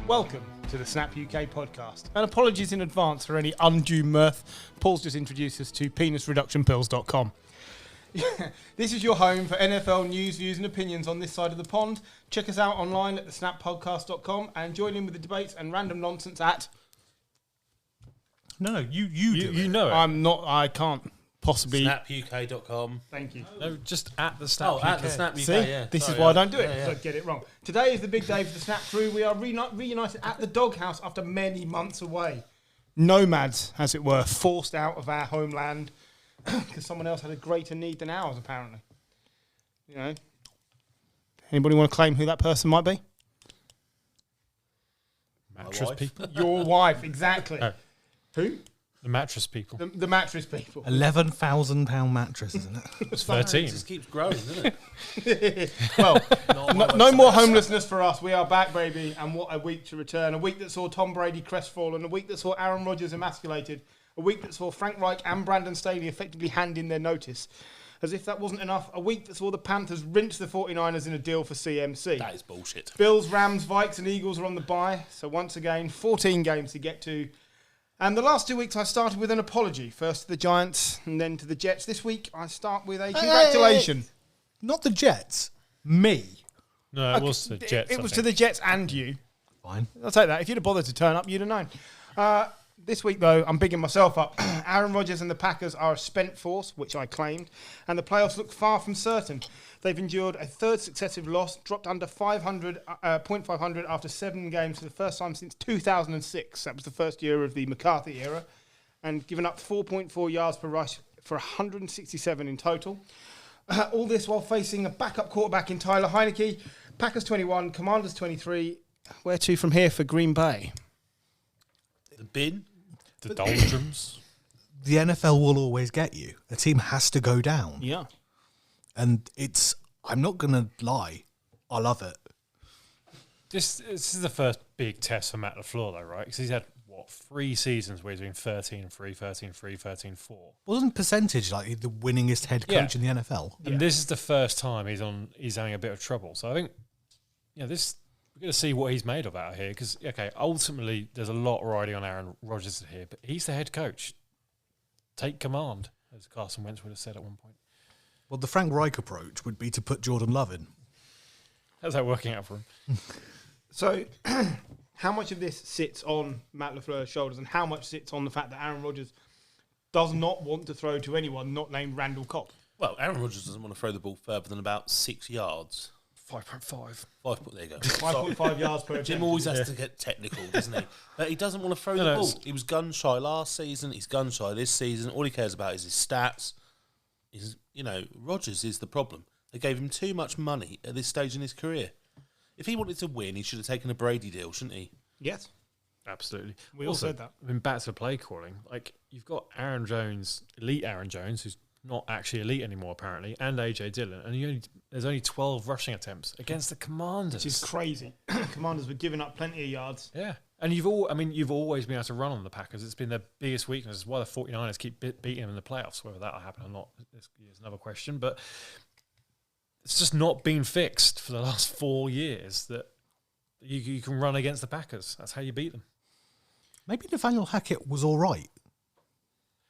Welcome to the Snap UK podcast. And apologies in advance for any undue mirth. Paul's just introduced us to penisreductionpills.com. This is your home for NFL news, views and opinions on this side of the pond. Check us out online at thesnappodcast.com and join in with the debates and random nonsense at... No, you know it. I can't possibly... SnapUK.com. Thank you. No, just at the Snap UK. At the Snap UK, See, yeah. this Sorry, is why I don't do it, yeah. because I get it wrong. Today is the big day for the Snap crew. We are reunited at the doghouse after many months away. Nomads, as it were, forced out of our homeland because someone else had a greater need than ours, apparently. You know? Anybody want to claim who that person might be? Mattress people. Your wife, exactly. Oh. Who? The mattress people. The mattress people. £11,000 mattress, isn't it? It's 13. It just keeps growing, doesn't it? Well, no more homelessness for us. We are back, baby. And what a week to return. A week that saw Tom Brady crestfallen. A week that saw Aaron Rodgers emasculated. A week that saw Frank Reich and Brandon Staley effectively hand in their notice. As if that wasn't enough, a week that saw the Panthers rinse the 49ers in a deal for CMC. That is bullshit. Bills, Rams, Vikes and Eagles are on the bye. So once again, 14 games to get to. And the last 2 weeks, I started with an apology. First to the Giants and then to the Jets. This week, I start with a congratulation. Not the Jets. Me. No, it was the Jets. It was to the Jets and you. Fine. I'll take that. If you'd have bothered to turn up, you'd have known. This week, though, I'm bigging myself up. Aaron Rodgers and the Packers are a spent force, which I claimed, and the playoffs look far from certain. They've endured a third successive loss, dropped under 0.500 after 7 games for the first time since 2006. That was the first year of the McCarthy era, and given up 4.4 yards per rush for 167 in total. All this while facing a backup quarterback in Tyler Heineke. Packers 21, Commanders 23. Where to from here for Green Bay? The bin. The doldrums. The NFL will always get you. A team has to go down. Yeah. And I'm not going to lie, I love it. This is the first big test for Matt LaFleur, though, right? Because he's had, 3 seasons where he's been 13-3, 13-3, 13-4. Wasn't percentage like the winningest head coach in the NFL? And this is the first time he's having a bit of trouble. So I think, we're going to see what he's made of out here. Because, ultimately, there's a lot riding on Aaron Rodgers here, but he's the head coach. Take command, as Carson Wentz would have said at one point. Well, the Frank Reich approach would be to put Jordan Love in. How's that working out for him? So, how much of this sits on Matt LaFleur's shoulders and how much sits on the fact that Aaron Rodgers does not want to throw to anyone not named Randall Cobb? Well, Aaron Rodgers doesn't want to throw the ball further than about 6 yards. 5.5. There you go. 5.5 yards per Jim attempt. always has to get technical, doesn't he? But he doesn't want to throw the ball. He was gun-shy last season. He's gun-shy this season. All he cares about is his stats. Rodgers is the problem. They gave him too much money at this stage in his career. If he wanted to win, he should have taken a Brady deal, shouldn't he? Yes. Absolutely. We all said that. I mean, back to the play calling. You've got Aaron Jones, elite Aaron Jones, who's not actually elite anymore, apparently, and A.J. Dillon, and there's only 12 rushing attempts against the Commanders. Which is crazy. Commanders were giving up plenty of yards. Yeah. And you've always been able to run on the Packers. It's been their biggest weakness. It's why the 49ers keep beating them in the playoffs. Whether that'll happen or not is another question. But it's just not been fixed for the last 4 years that you can run against the Packers. That's how you beat them. Maybe Nathaniel Hackett was all right.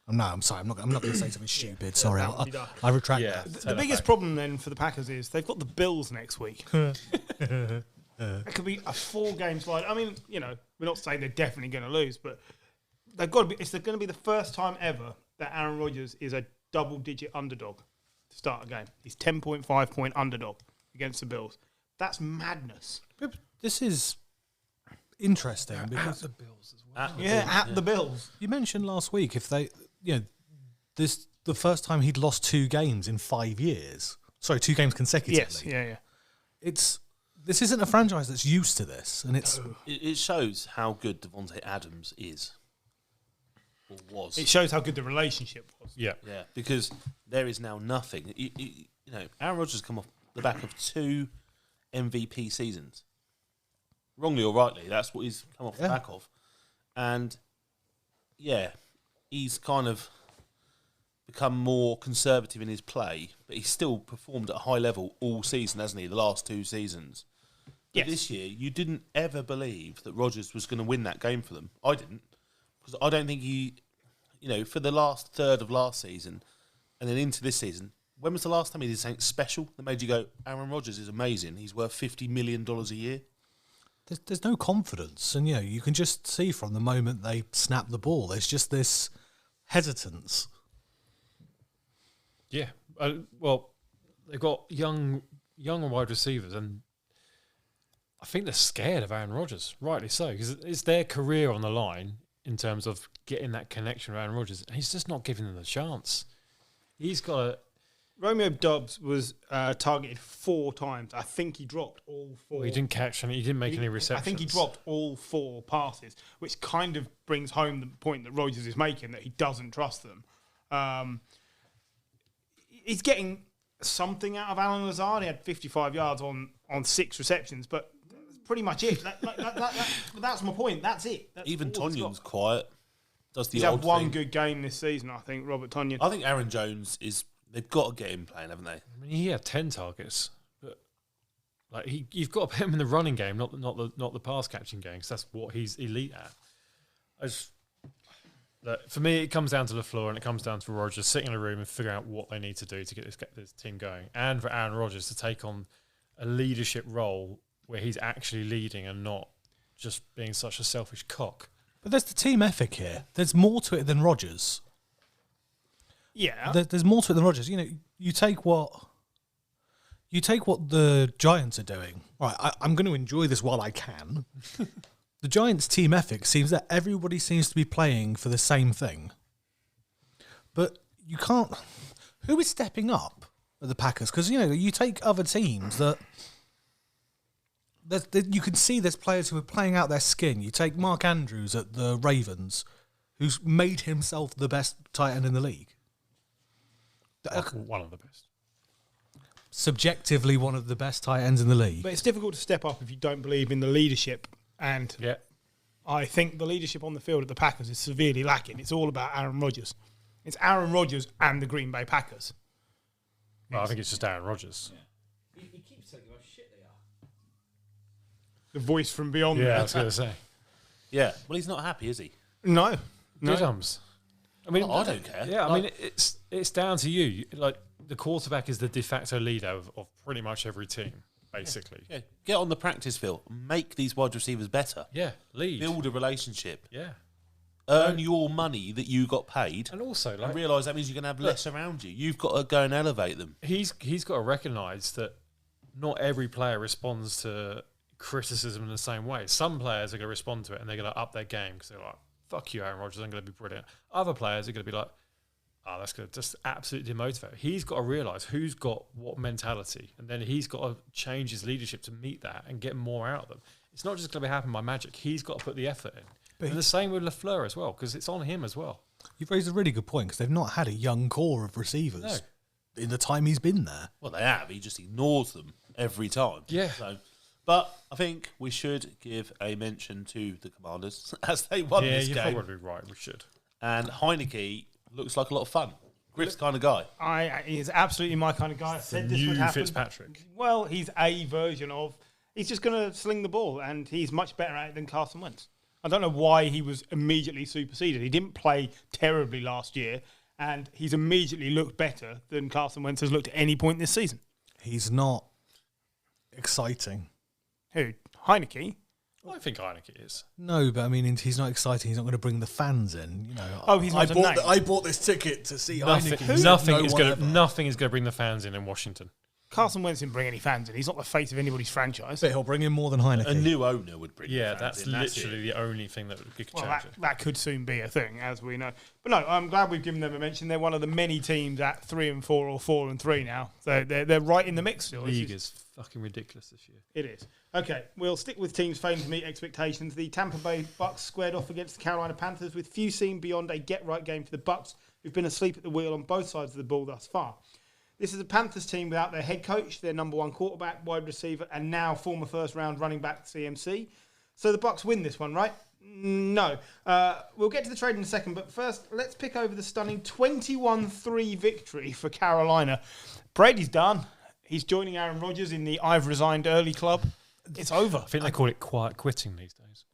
I'm sorry. I'm not going to say something stupid. Sorry, I retract that. The biggest problem then for the Packers is they've got the Bills next week. It could be a 4-game slide. I mean, we're not saying they're definitely going to lose, but they've got to be. It's going to be the first time ever that Aaron Rodgers is a double-digit underdog to start a game. He's 10.5 point underdog against the Bills. That's madness. This is interesting because the Bills as well. At the Bills. You mentioned last week if they, this the first time he'd lost 2 games in 5 years. Sorry, 2 games consecutively. Yes, yeah. This isn't a franchise that's used to this, and It shows how good Devontae Adams is, or was. It shows how good the relationship was. Yeah, because there is now nothing. Aaron Rodgers come off the back of 2 MVP seasons. Wrongly or rightly, that's what he's come off the back of, and he's kind of become more conservative in his play, but he's still performed at a high level all season, hasn't he? The last 2 seasons. But this year, you didn't ever believe that Rodgers was going to win that game for them. I didn't. Because I don't think he, for the last third of last season and then into this season, when was the last time he did something special that made you go, Aaron Rodgers is amazing, he's worth $50 million a year? There's no confidence. And, you can just see from the moment they snap the ball, there's just this hesitance. Yeah. Well, they've got young wide receivers, and I think they're scared of Aaron Rodgers, rightly so, because it's their career on the line in terms of getting that connection with Aaron Rodgers, and he's just not giving them the chance. He's got a... Romeo Doubs was targeted 4 times. I think he dropped all 4. Well, he didn't catch any. He didn't make any receptions. I think he dropped all 4 passes, which kind of brings home the point that Rodgers is making, that he doesn't trust them. He's getting something out of Alan Lazard. He had 55 yards on 6 receptions, but that's pretty much it. That's my point. That's it. That's even Tonyan's quiet. Does the He's odd had one thing. good game this season, I think, Robert Tonyan. I think Aaron Jones is... They've got to get him playing, haven't they? I mean, he had 10 targets, but you've got to put him in the running game, not the pass catching game, because that's what he's elite at. For me, it comes down to LaFleur and it comes down to Rodgers sitting in a room and figuring out what they need to do to get this team going, and for Aaron Rodgers to take on a leadership role where he's actually leading and not just being such a selfish cock. But there's the team ethic here. There's more to it than Rodgers. Yeah. There's more to it than Rodgers. You take what the Giants are doing. Right, I'm going to enjoy this while I can. The Giants' team ethic seems that everybody seems to be playing for the same thing. But you can't... Who is stepping up at the Packers? Because, you take other teams that you can see there's players who are playing out their skin. You take Mark Andrews at the Ravens, who's made himself the best tight end in the league. One of the best. Subjectively, one of the best tight ends in the league. But it's difficult to step up if you don't believe in the leadership. And I think the leadership on the field at the Packers is severely lacking. It's all about Aaron Rodgers. It's Aaron Rodgers and the Green Bay Packers. Well, I think it's just Aaron Rodgers. Yeah. He keeps telling you how shit they are. The voice from beyond. Yeah, I was going to say. Yeah. Well, he's not happy, is he? No. Didums. I mean, I don't care. Yeah, I mean, it's down to you. Like, the quarterback is the de facto leader of pretty much every team, basically. Yeah. Get on the practice field. Make these wide receivers better. Yeah, lead. Build a relationship. Yeah. Earn your money that you got paid. And also, And realise that means you're going to have less around you. You've got to go and elevate them. he's got to recognise that not every player responds to criticism in the same way. Some players are going to respond to it and they're going to up their game because they're like, fuck you, Aaron Rodgers, I'm going to be brilliant. Other players are going to be like, oh, that's going to just absolutely demotivate. He's got to realise who's got what mentality, and then he's got to change his leadership to meet that and get more out of them. It's not just going to be happen by magic. He's got to put the effort in. And the same with LaFleur as well, because it's on him as well. You've raised a really good point, because they've not had a young core of receivers in the time he's been there. Well, they have. He just ignores them every time. Yeah. But I think we should give a mention to the Commanders as they won this game. Yeah, you're probably right. We should. And Heineke looks like a lot of fun. Griff's kind of guy. He's absolutely my kind of guy. I said this would happen. Fitzpatrick. Well, he's a version of... He's just going to sling the ball, and he's much better at it than Carson Wentz. I don't know why he was immediately superseded. He didn't play terribly last year, and he's immediately looked better than Carson Wentz has looked at any point this season. He's not exciting. Who? Heineke? I think Heineke is. No, but I mean, he's not exciting. He's not going to bring the fans in. He's not a name. I bought this ticket to see Nothing is going to bring the fans in Washington. Carson Wentz didn't bring any fans in. He's not the face of anybody's franchise. But he'll bring in more than Heineke. A new owner would bring Yeah, fans that's in, literally the only thing that could change it. That could soon be a thing, as we know. But no, I'm glad we've given them a mention. They're one of the many teams at 3-4 or 4-3 now. So they're right in the mix still. The league is fucking ridiculous this year. It is. Okay, we'll stick with teams failing to meet expectations. The Tampa Bay Bucks squared off against the Carolina Panthers, with few seen beyond a get-right game for the Bucks, who've been asleep at the wheel on both sides of the ball thus far. This is a Panthers team without their head coach, their number one quarterback, wide receiver, and now former first-round running back CMC. So the Bucks win this one, right? No. We'll get to the trade in a second, but first, let's pick over the stunning 21-3 victory for Carolina. Brady's done. He's joining Aaron Rodgers in the I've resigned early club. It's over. I think they call it quiet quitting these days.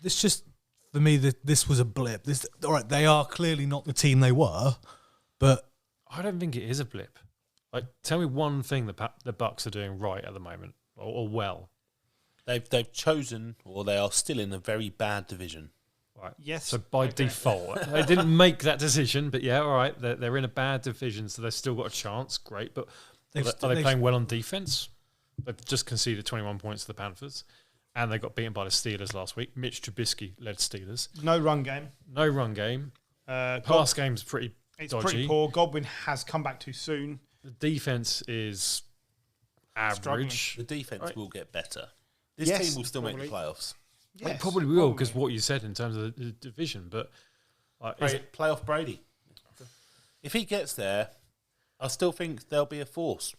This just, for me, this was a blip. All right, they are clearly not the team they were, but I don't think it is a blip. Like, tell me one thing the Bucks are doing right at the moment, or well. They've chosen, or they are still in a very bad division. Right. Yes. So by default, they didn't make that decision, but yeah, all right, they're in a bad division, so they've still got a chance. Great, but are they playing well on defense? They've just conceded 21 points to the Panthers, and they got beaten by the Steelers last week. Mitch Trubisky led Steelers. No run game. Pass game's pretty dodgy. Pretty poor. Godwin has come back too soon. The defense is average. The defense will get better. This Yes, team will still probably. make the playoffs. It probably will, because what you said in terms of the division, but Playoff Brady. If he gets there, I still think there'll be a force.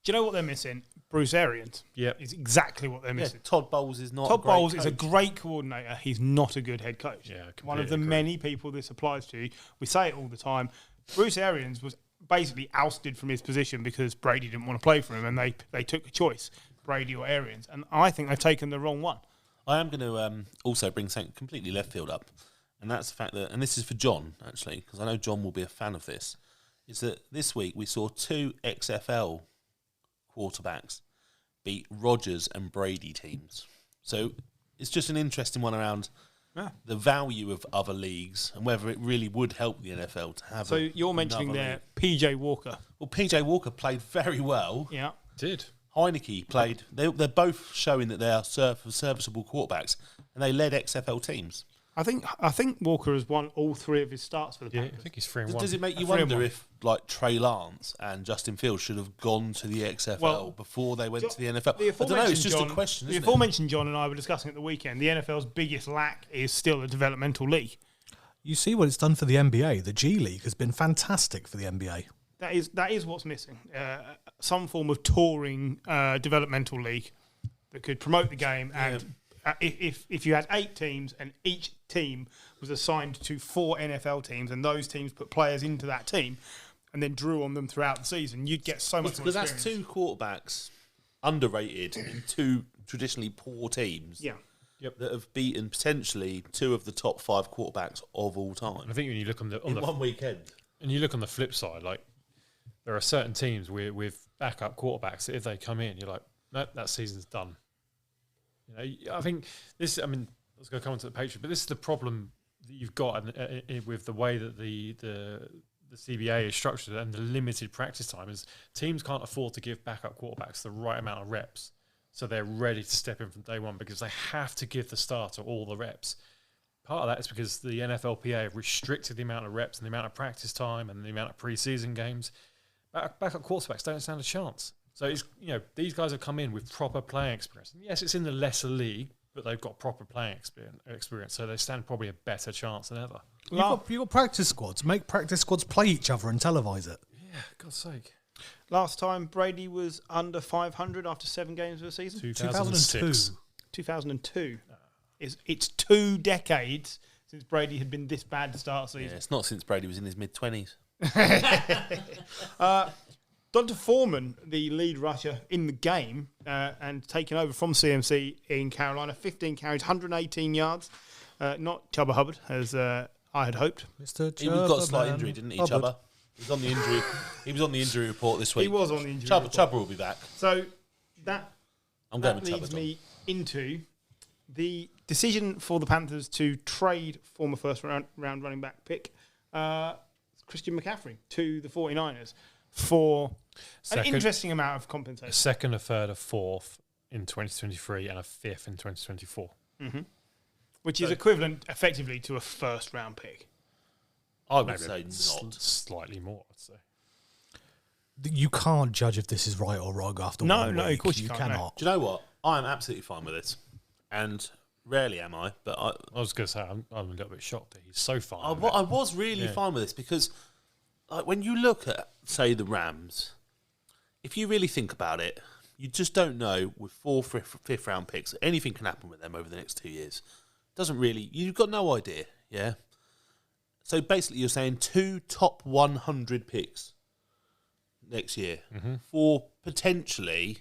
Do you know what they're missing? Bruce Arians. Yep. Is exactly what they're missing. Todd Bowles is not. Todd a great Bowles coach. is a great coordinator. He's not a good head coach. Yeah, one of the completely agree. many people this applies to. We say it all the time. Bruce Arians was basically ousted from his position because Brady didn't want to play for him, and they took a choice, Brady or Arians, and I think they've taken the wrong one. I am going to also bring something completely left field up, and that's the fact that, and this is for John actually, because I know John will be a fan of this, is that this week we saw 2 XFL quarterbacks beat Rodgers and Brady teams. So it's just an interesting one around the value of other leagues and whether it really would help the NFL to have. So you're mentioning another there league. PJ Walker. Well, PJ Walker played very well. Yeah. did. Heineke played. They're both showing that they are serviceable quarterbacks, and they led XFL teams. I think Walker has won all 3 of his starts for the Yeah, Panthers. I think he's 3-1. Does it make you 3-1. wonder if, like, Trey Lance and Justin Fields should have gone to the XFL before they went to the NFL? I don't know. It's just a question, The isn't it? aforementioned John and I were discussing at the weekend. The NFL's biggest lack is still a developmental league. you see what it's done for the NBA. The G League has been fantastic for the NBA. That is what's missing. Some form of touring developmental league that could promote the game. And if you had 8 teams and each team was assigned to 4 NFL teams, and those teams put players into that team and then drew on them throughout the season, you'd get so much more Because experience. that's 2 quarterbacks underrated in 2 traditionally poor teams. Yeah. That have beaten potentially 2 of the top 5 quarterbacks of all time I think when you look on in the one weekend. and you look on the flip side, like there are certain teams with backup quarterbacks that if they come in, you're like, no, that season's done. You know, I think this. I mean, I was going to come on to the Patriots, but this is the problem that you've got with the way that the CBA is structured and the limited practice time is teams can't afford to give backup quarterbacks the right amount of reps, so they're ready to step in from day one because they have to give the starter all the reps. Part of that is because the NFLPA have restricted the amount of reps and the amount of practice time and the amount of preseason games. Backup quarterbacks don't stand a chance. So it's, you know, these guys have come in with proper playing experience. And yes, it's in the lesser league, but they've got proper playing experience, so they stand probably a better chance than ever. You've got practice squads. Make practice squads play each other and televise it. Yeah, God's sake. Last time Brady was under 500 after 7 games of a season? 2006. 2002. It's 2 decades since Brady had been this bad to start the Yeah, season. it's not since Brady was in his mid-20s. Dr. Foreman, the lead rusher in the game, and taking over from CMC in Carolina, 15 carries, 118 yards. Not Chubba Hubbard, as I had hoped. Mr. He got a slight injury, didn't he, Hubbard. Chubba? He was on the injury. He was on the injury report this week. He was on the injury report. Chubba will be back. So that I'm going that with Chubba. leads me into the decision for the Panthers to trade former first-round running back pick Christian McCaffrey to the 49ers for an interesting amount of A compensation. second, a third, a fourth in 2023 and a fifth in 2024. Which is equivalent, effectively, to a first-round pick. I would Maybe say not. slightly more, I'd say. You can't judge if this is right or wrong after No, one no, week. of course you can't, no. cannot. Do you know what? I am absolutely fine with this. And rarely am I, but I was going to say, I'm a little bit shocked that he's so far. I was really fine with this because when you look at, say, the Rams, if you really think about it, you just don't know with 4 fifth-round picks, anything can happen with them over the next 2 years. doesn't really. You've got no idea, yeah. So basically, you're saying 2 top 100 picks next year for potentially,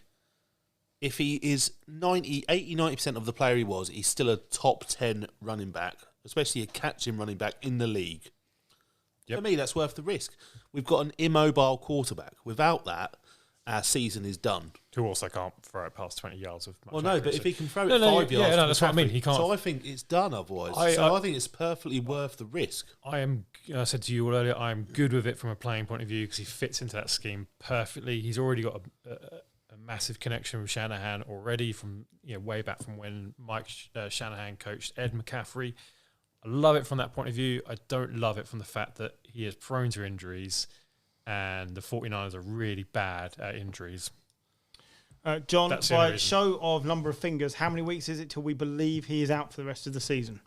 if he is 80-90% of the player he was, he's still a top 10 running back, especially a catching running back in the league. Yep. For me, that's worth the risk. We've got an immobile quarterback. Without that, our season is done. Who also can't throw it past 20 yards of much Well, no, but accuracy. if he can throw it No, 5 yards... yeah, no, to that's what I mean. McCaffrey, He can't. So I think it's done otherwise. I think it's perfectly worth the risk. I said to you all earlier, I am good with it from a playing point of view because he fits into that scheme perfectly. He's already got a massive connection with Shanahan already from way back from when Mike Shanahan coached Ed McCaffrey. I love it from that point of view. I don't love it from the fact that he is prone to injuries and the 49ers are really bad at injuries. John, That's the by only reason. show of number of fingers, how many weeks is it till we believe he is out for the rest of the season?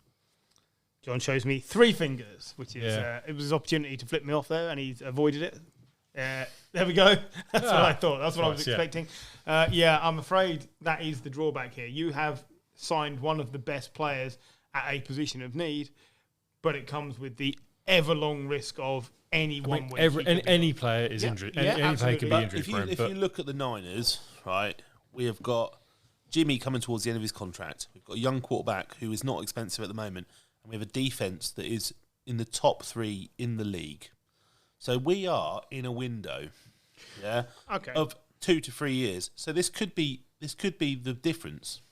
John shows me 3 fingers, which is it was his opportunity to flip me off there, and he's avoided it. There we go. That's what I thought. That's what I was expecting. I'm afraid that is the drawback here. You have signed one of the best players at a position of need, but it comes with the ever-long risk of any one week. Any player is injured. Any player can be injury prone. If you look at the Niners, right, we have got Jimmy coming towards the end of his contract. We've got a young quarterback who is not expensive at the moment, and we have a defense that is in the top 3 in the league. So we are in a window, of 2 to 3 years. So this could be the difference.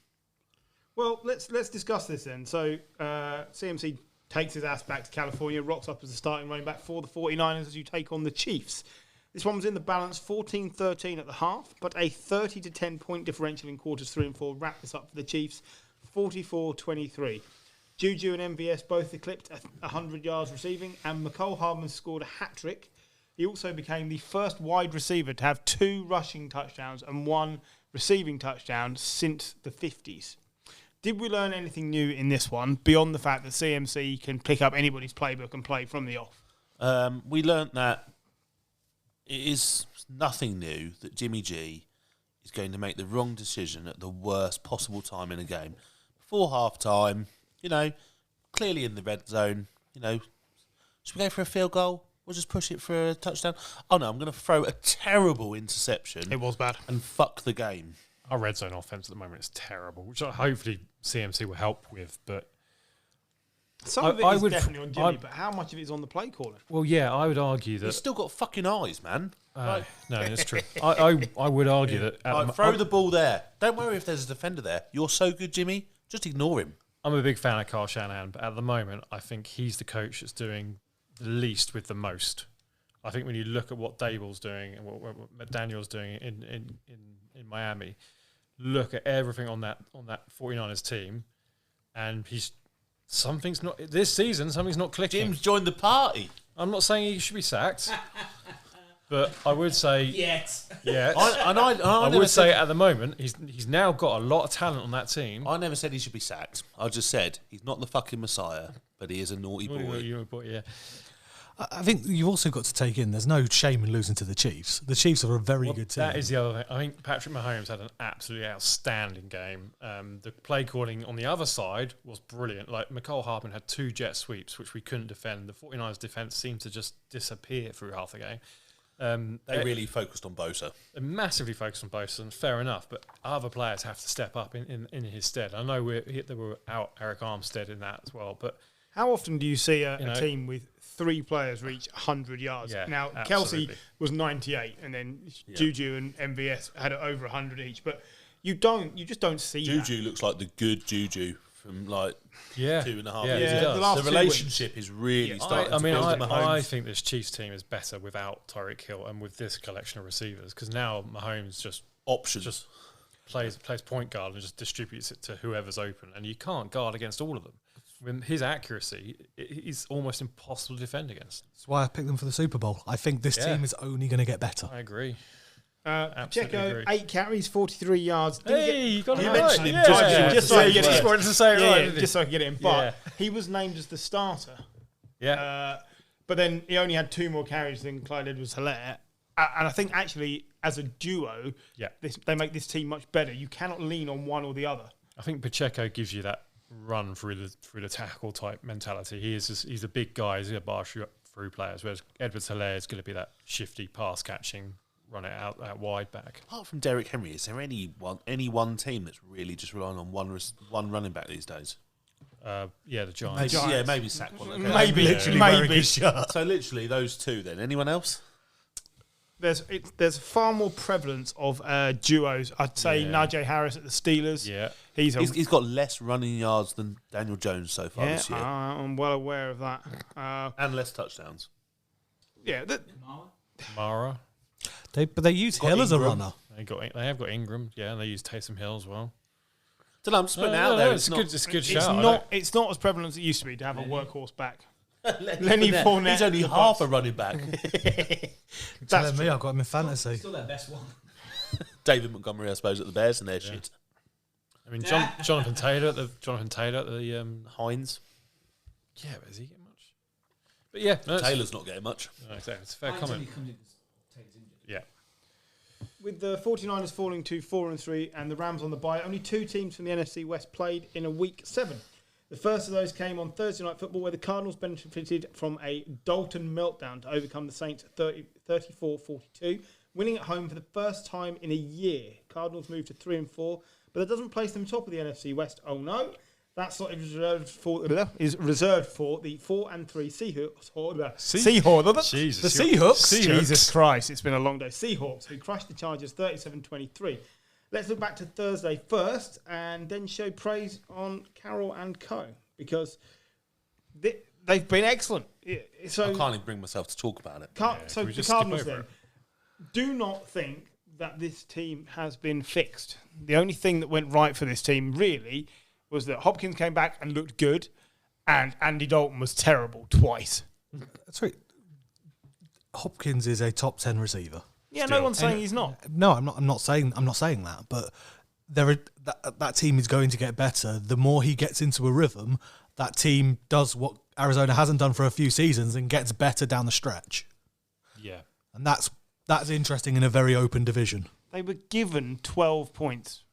Well, let's discuss this then. So CMC takes his ass back to California, rocks up as a starting running back for the 49ers as you take on the Chiefs. This one was in the balance, 14-13 at the half, but a 30 to 10 point differential in quarters 3 and 4 wrapped this up for the Chiefs, 44-23. Juju and MVS both eclipsed 100 yards receiving, and McCole Hardman scored a hat-trick. He also became the first wide receiver to have 2 rushing touchdowns and 1 receiving touchdown since the 50s. Did we learn anything new in this one, beyond the fact that CMC can pick up anybody's playbook and play from the off? We learnt that it is nothing new that Jimmy G is going to make the wrong decision at the worst possible time in a game. Before half-time, clearly in the red zone, should we go for a field goal? We'll just push it for a touchdown. Oh, no, I'm going to throw a terrible interception. It was bad. And fuck the game. Our red zone offense at the moment is terrible, which hopefully CMC will help with. But some of it is definitely on Jimmy, but how much of it is on the play calling? Well, yeah, I would argue that He's still got fucking eyes, man. no, it's true. I would argue that Throw the ball there. Don't worry if there's a defender there. You're so good, Jimmy. Just ignore him. I'm a big fan of Kyle Shanahan, but at the moment, I think he's the coach that's doing the least with the most. I think when you look at what Dable's doing and what McDaniel's doing in Miami, look at everything on that 49ers team, and something's not clicking. Jim's joined the party. I'm not saying he should be sacked, but I would say Yes. I would say at the moment he's now got a lot of talent on that team. I never said he should be sacked. I just said he's not the fucking Messiah, but he is a naughty boy. Yeah. I think you've also got to take in, there's no shame in losing to the Chiefs. The Chiefs are a very good team. That is the other thing. I think Patrick Mahomes had an absolutely outstanding game. The play calling on the other side was brilliant. Like, McCole Hardman had 2 jet sweeps, which we couldn't defend. The 49ers defence seemed to just disappear through half the game. They really focused on Bosa. They massively focused on Bosa, and fair enough, but other players have to step up in his stead. I know they were out Eric Armstead in that as well, but how often do you see a team with 3 players reach 100 yards? Yeah, now, absolutely. Kelsey was 98, and then Juju and MVS had over 100 each. But you just don't see Juju looks like the good Juju from 2.5 years ago. The relationship is really starting to build in Mahomes. I think this Chiefs team is better without Tyreek Hill and with this collection of receivers, because now Mahomes just plays point guard and just distributes it to whoever's open, and you can't guard against all of them. With his accuracy, he's almost impossible to defend against. That's why I picked them for the Super Bowl. I think this team is only going to get better. I agree. Pacheco, 8 carries, 43 yards. You got it You right. mentioned him just so I get it. Wanted to say it right, just so I can get it in. But he was named as the starter. Yeah. But then he only had 2 more carries than Clyde Edwards-Helaire. And I think actually, as a duo, they make this team much better. You cannot lean on one or the other. I think Pacheco gives you that run through the tackle type mentality. He's a big guy. He's a bar through players. Whereas Edwards-Helaire is going to be that shifty pass catching, run it out wide back. Apart from Derrick Henry, is there any one team that's really just relying on one running back these days? The Giants. Yeah, maybe sack one. Okay. Maybe. So literally those two. Then anyone else? There's far more prevalence of duos. I'd say Najee Harris at the Steelers. Yeah, he's got less running yards than Daniel Jones so far this year. I'm well aware of that. And less touchdowns. Yeah, Mara. But they use Hill as a runner. They have got Ingram. Yeah, and they use Taysom Hill as well. So I'm just putting it out there. It's a good shout. It's not as prevalent as it used to be to have a workahorse back. Lenny Fournette. He's only half a running back. Telling me I've got him in fantasy. Still their best one. David Montgomery, I suppose, at the Bears, and they're shit. I mean, Jonathan Taylor at the Hines. Yeah, but is he getting much? But yeah, Taylor's not getting much. No, exactly. It's a fair comment. Yeah. With the 49ers falling to 4-3 and the Rams on the bye, only two teams from the NFC West played in a week 7. The first of those came on Thursday Night Football, where the Cardinals benefited from a Dalton meltdown to overcome the Saints 34-42, winning at home for the first time in a year. Cardinals moved to 3-4, but that doesn't place them top of the NFC West. Oh no, that slot is reserved for the 4-3 Seahawks. Jesus, The Seahawks. Jesus Christ, it's been a long day. Seahawks, who crushed the Chargers 37-23. Let's look back to Thursday first and then show praise on Carroll and co. because they've been excellent. So I can't even bring myself to talk about it. So the Cardinals then, do not think that this team has been fixed. The only thing that went right for this team really was that Hopkins came back and looked good and Andy Dalton was terrible twice. That's right. Hopkins is a top 10 receiver. Yeah, no one's saying he's not. No, I'm not saying that. But that team is going to get better. The more he gets into a rhythm, that team does what Arizona hasn't done for a few seasons and gets better down the stretch. Yeah, and that's interesting in a very open division. They were given 12 points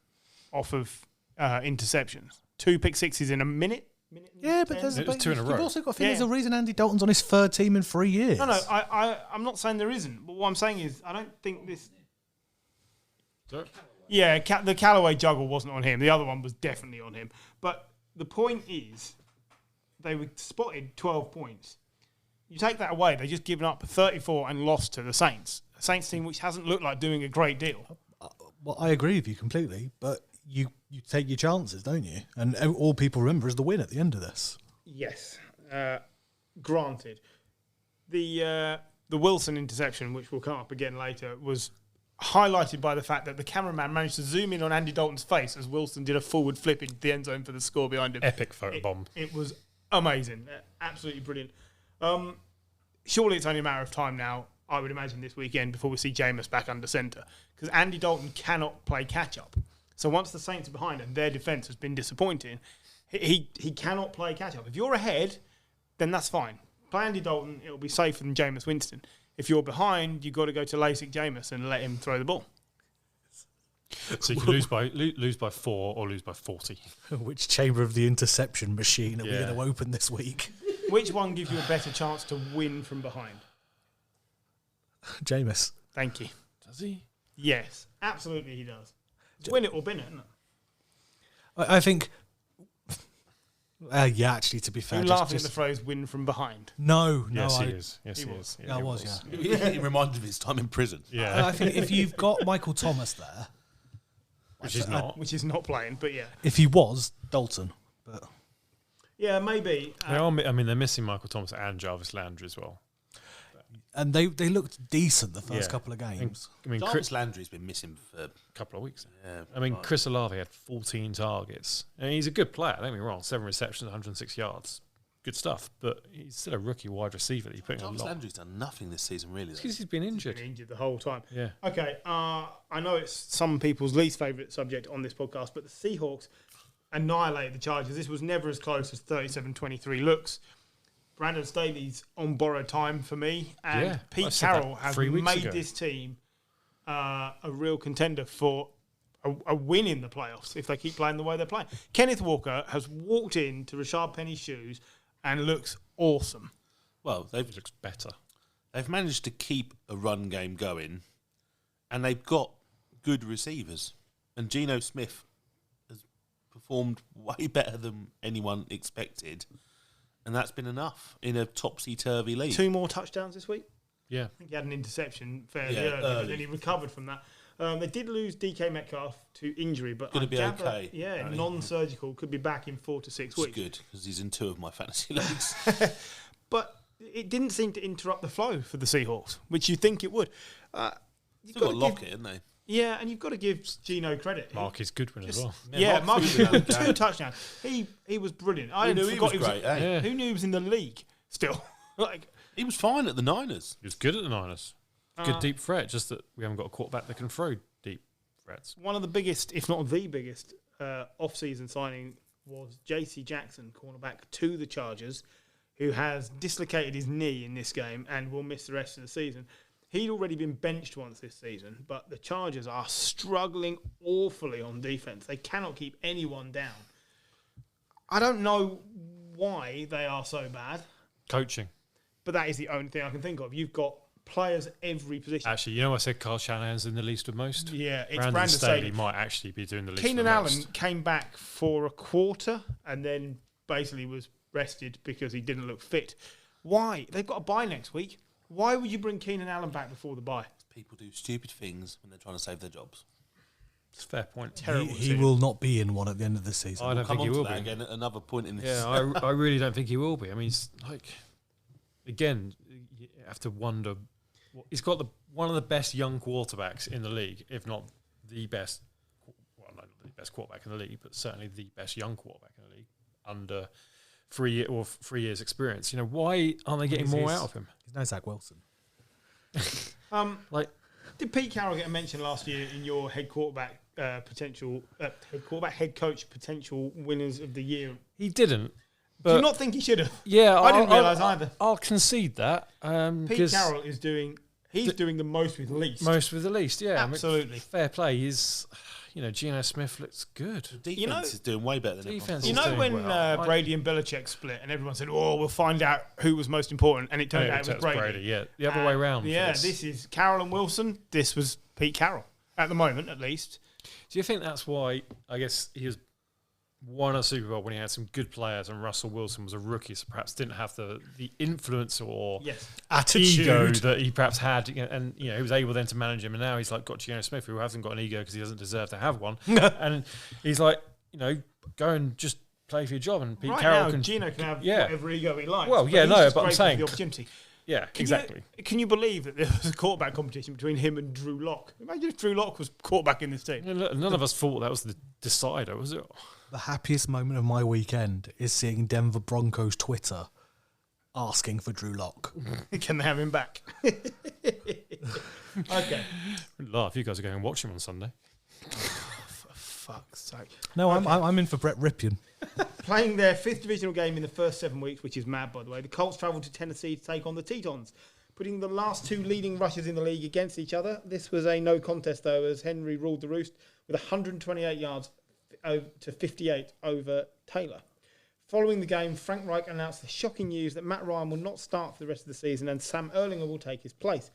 off of interceptions, 2 pick sixes in a minute. Yeah, but it was 2 in a row. You've also got to think there's a reason Andy Dalton's on his third team in 3 years. No, I'm not saying there isn't. But what I'm saying is I don't think this... Sorry? Yeah, the Callaway juggle wasn't on him. The other one was definitely on him. But the point is they were spotted 12 points. You take that away, they just given up 34 and lost to the Saints. A Saints team which hasn't looked like doing a great deal. Well, I agree with you completely, but you take your chances, don't you? And all people remember is the win at the end of this. Yes, granted. The Wilson interception, which will come up again later, was highlighted by the fact that the cameraman managed to zoom in on Andy Dalton's face as Wilson did a forward flip into the end zone for the score behind him. Epic photo bomb. It was amazing. Absolutely brilliant. Surely it's only a matter of time now, I would imagine, this weekend before we see Jameis back under centre, because Andy Dalton cannot play catch-up. So once the Saints are behind and their defence has been disappointing, he cannot play catch-up. If you're ahead, then that's fine. Play Andy Dalton, it'll be safer than Jameis Winston. If you're behind, you've got to go to LASIK Jameis and let him throw the ball. So you can lose by 4 or lose by 40. Which chamber of the interception machine are we going to open this week? Which one gives you a better chance to win from behind? Jameis. Thank you. Does he? Yes, absolutely he does. It's win it or bin it, isn't it? I think... actually, to be fair... You're laughing at the phrase win from behind. No, yes, he is. Yes, he is. Yeah, I was. It reminded me of his time in prison. Yeah. I think if you've got Michael Thomas there... Which is not playing, but yeah. If he was, Dalton. But yeah, maybe. I mean, they're missing Michael Thomas and Jarvis Landry as well. And they looked decent the first couple of games. I mean, Jarvis Landry's been missing for a couple of weeks. Yeah, I mean, Chris Olave had 14 targets. And he's a good player, don't get me wrong. 7 receptions, 106 yards. Good stuff. But he's still a rookie wide receiver that you're putting Jarvis a lot. Landry's done nothing this season, really. Because he's been injured. The whole time. Yeah. Okay, I know it's some people's least favourite subject on this podcast, but the Seahawks annihilated the Chargers. This was never as close as 37-23 looks. Brandon Staley's on borrowed time for me, and Pete Carroll has made this team a real contender for a win in the playoffs if they keep playing the way they're playing. Kenneth Walker has walked into Rashard Penny's shoes and looks awesome. Well, looks better. They've managed to keep a run game going, and they've got good receivers. And Geno Smith has performed way better than anyone expected, and that's been enough in a topsy-turvy league. 2 more touchdowns this week. Yeah. I think he had an interception fairly early, but then he recovered from that. They did lose DK Metcalf to injury, but Going to be okay. Yeah, apparently. non-surgical, could be back in 4 to 6 weeks. It's good, because he's in 2 of my fantasy leagues. But it didn't seem to interrupt the flow for the Seahawks, which you think it would. Still got Lockett, haven't they? Yeah, and you've got to give Gino credit. Mark is Goodwin as well. Yeah, Mark Mark Goodwin, 2 touchdowns. He was brilliant. I knew he forgot was great, eh? Yeah. Who knew he was in the league still? Like, He was fine at the Niners. He was good at the Niners. Good deep threat, just that we haven't got a quarterback that can throw deep threats. one of the biggest, if not the biggest, off-season signing was J.C. Jackson, cornerback to the Chargers, who has dislocated his knee in this game and will miss the rest of the season. He'd already been benched once this season, but the Chargers are struggling awfully on defense. They cannot keep anyone down. I don't know why they are so bad, Coaching. but that is the only thing I can think of. You've got players at every position. Actually, you know I said Carl Shanahan's in the least with most? Yeah, it's Brandon Staley Staley. might actually be doing the least Keenan with Allen most. came back for a quarter and then basically was rested because he didn't look fit. Why? They've got a bye next week. Why would you bring Keenan Allen back before the bye? People do stupid things when they're trying to save their jobs. It's a fair point. Terrible. He will not be in one at the end of the season. I don't Come think he on to will that be. again at another point in this. Yeah, I really don't think he will be. I mean, he's like, again, you have to wonder. He's got one of the best young quarterbacks in the league, if not the best. Well, not the best quarterback in the league, but certainly the best young quarterback in the league under 3 years experience. You know, why aren't they getting more out of him? He's no Zach Wilson. Like, Did Pete Carroll get a mention last year in your head quarterback head coach potential winners of the year? he didn't. Do you But not think he should have? yeah, I didn't realise either. I'll concede that. Pete 'Cause Carroll is doing the most with least. most with the least. Yeah, I mean, Absolutely. fair play. Geno Smith looks good. The defense You know- is doing way better than Defense everyone You is thought. know doing when well. Brady and Belichick split and everyone said, "Oh, we'll find out who was most important," and it turned out it was Brady. Yeah, the other way around. for Yeah, this. this is Carroll and Wilson. This was Pete Carroll at the moment, at least. Do you think that's why? I guess he has won a Super Bowl when he had some good players, and Russell Wilson was a rookie, so perhaps didn't have the influence or Yes, ego that he perhaps had, and he was able then to manage him. And now he's like got Geno Smith, who hasn't got an ego because he doesn't deserve to have one, and he's like, go and just play for your job. And Pete right Carroll now, can, Gino can have yeah. whatever ego he likes. Well, but yeah, he's no, just but I'm grateful for saying- the opportunity. yeah, exactly. Can you believe that there was a quarterback competition between him and Drew Lock? Imagine if Drew Lock was quarterback in this team. None of us thought that was the decider, was it? The happiest moment of my weekend is seeing Denver Broncos Twitter asking for Drew Lock. Can they have him back? Okay. Laugh. You guys are going and watch him on Sunday. For fuck's sake. No, I'm in for Brett Ripien. Playing their 5th divisional game in the first 7 weeks, which is mad, by the way, the Colts travelled to Tennessee to take on the Tetons, putting the last 2 leading rushers in the league against each other. This was a no contest, though, as Henry ruled the roost with 128 yards to 58 over Taylor. Following the game, Frank Reich announced the shocking news that Matt Ryan will not start for the rest of the season and Sam Erlinger will take his place.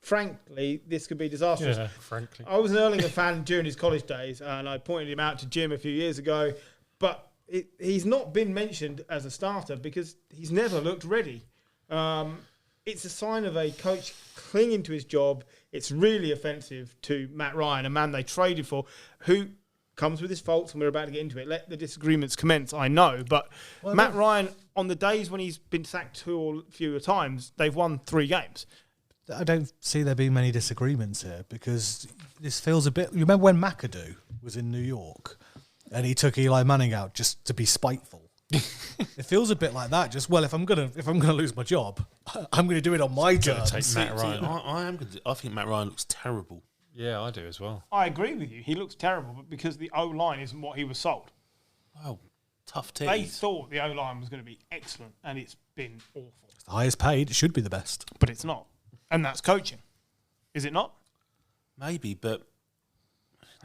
Frankly, this could be disastrous. Yeah, frankly. I was an Erlinger fan during his college days, and I pointed him out to Jim a few years ago, but he's not been mentioned as a starter because he's never looked ready. It's a sign of a coach clinging to his job. It's really offensive to Matt Ryan, a man they traded for, who comes with his faults, and we're about to get into it. Let the disagreements commence, I know, but Matt Ryan, on the days when he's been sacked 2 or fewer times, they've won 3 games. I don't see there being many disagreements here because this feels a bit. You remember when McAdoo was in New York and he took Eli Manning out just to be spiteful? It feels a bit like that. Just if I'm gonna lose my job, I'm gonna do it on my Gonna terms. take Matt Ryan. I think Matt Ryan looks terrible. Yeah, I do as well. I agree with you. He looks terrible, but because the O-line isn't what he was sold. Wow, tough They teams. thought the O-line was going to be excellent, and it's been awful. It's the highest paid. It should be the best. But it's not. And that's coaching. Is it not? Maybe, but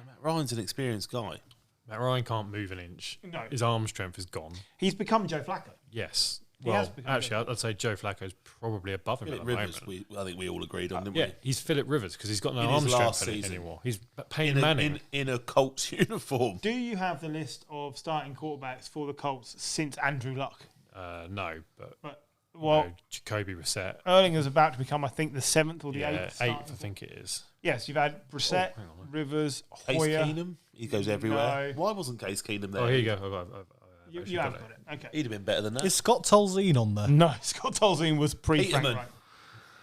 Matt Ryan's an experienced guy. Matt Ryan can't move an inch. No. His arm strength is gone. He's become Joe Flacco. Yes. He has Well, become actually, I'd say Joe Flacco's probably above him Philip at the Rivers, moment. I think we all agreed on, didn't Yeah, we? he's Philip Rivers because he's got no In arm his strength last season. anymore. He's Peyton Manning. In a Colts uniform. Do you have the list of starting quarterbacks for the Colts since Andrew Luck? No, but Well, Jacoby Brissett. Erlinger's about to become, I think, the 7th or the 8th. Eighth, I think it is. Yes, you've had Brissett, hang on. Rivers, Case Hoyer. Keenum, he goes everywhere. No. Why wasn't Case Keenum there? Oh, here you go. You actually have got got it. Okay. He'd have been better than that. Is Scott Tolzien on there? No, Scott Tolzien was pre-Frank Peterman.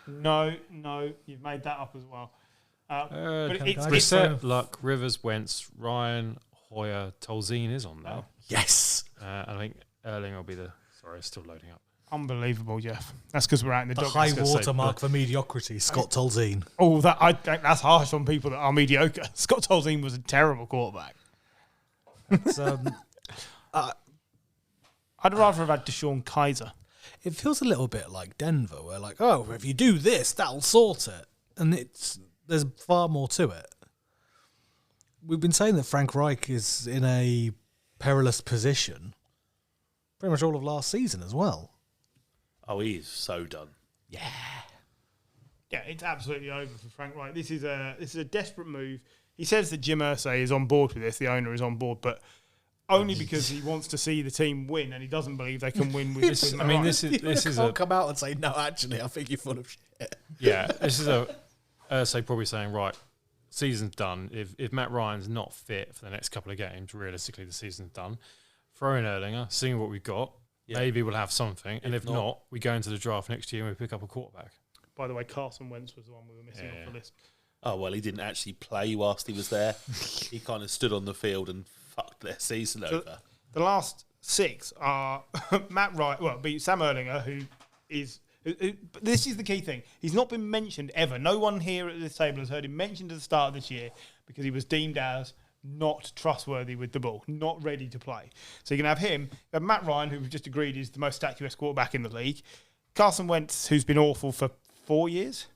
Wright. No, you've made that up as well. But it's Brissett, Luck, Rivers, Wentz, Ryan, Hoyer, Tolzien is on there. Yes. And I think Erling will be the... Sorry, it's still loading up. unbelievable, Jeff. That's because we're out in the The dog. high gonna say, watermark for mediocrity, Scott Tolzien. Oh, that's harsh on people that are mediocre. Scott Tolzien was a terrible quarterback. It's, I'd rather have had Deshaun Kaiser. it feels a little bit like Denver, where like, oh, if you do this, that'll sort it, and there's far more to it. We've been saying that Frank Reich is in a perilous position pretty much all of last season as well. Oh, he's so done. Yeah, it's absolutely over for Frank Reich. This is a desperate move. He says that Jim Irsay is on board with this. The owner is on board, but only because he wants to see the team win, and he doesn't believe they can win with this. I mean, this is a... come out and say, no, actually, I think you're full of shit. Yeah, this is a... Irsay probably saying, right, season's done. If Matt Ryan's not fit for the next couple of games, realistically, the season's done. Throw in Erlinger, seeing what we've got. Yeah. Maybe we'll have something. And if not, we go into the draft next year and we pick up a quarterback. By the way, Carson Wentz was the one we were missing off the list. Oh, well, he didn't actually play whilst he was there. He kind of stood on the field and fucked their season over. The last six are Matt Ryan, well, be Sam Erlinger, who is... This is the key thing. He's not been mentioned ever. No one here at this table has heard him mentioned at the start of this year because he was deemed as not trustworthy with the ball, not ready to play. So you can have him. You have Matt Ryan, who we've just agreed is the most statuesque quarterback in the league. Carson Wentz, who's been awful for 4 years.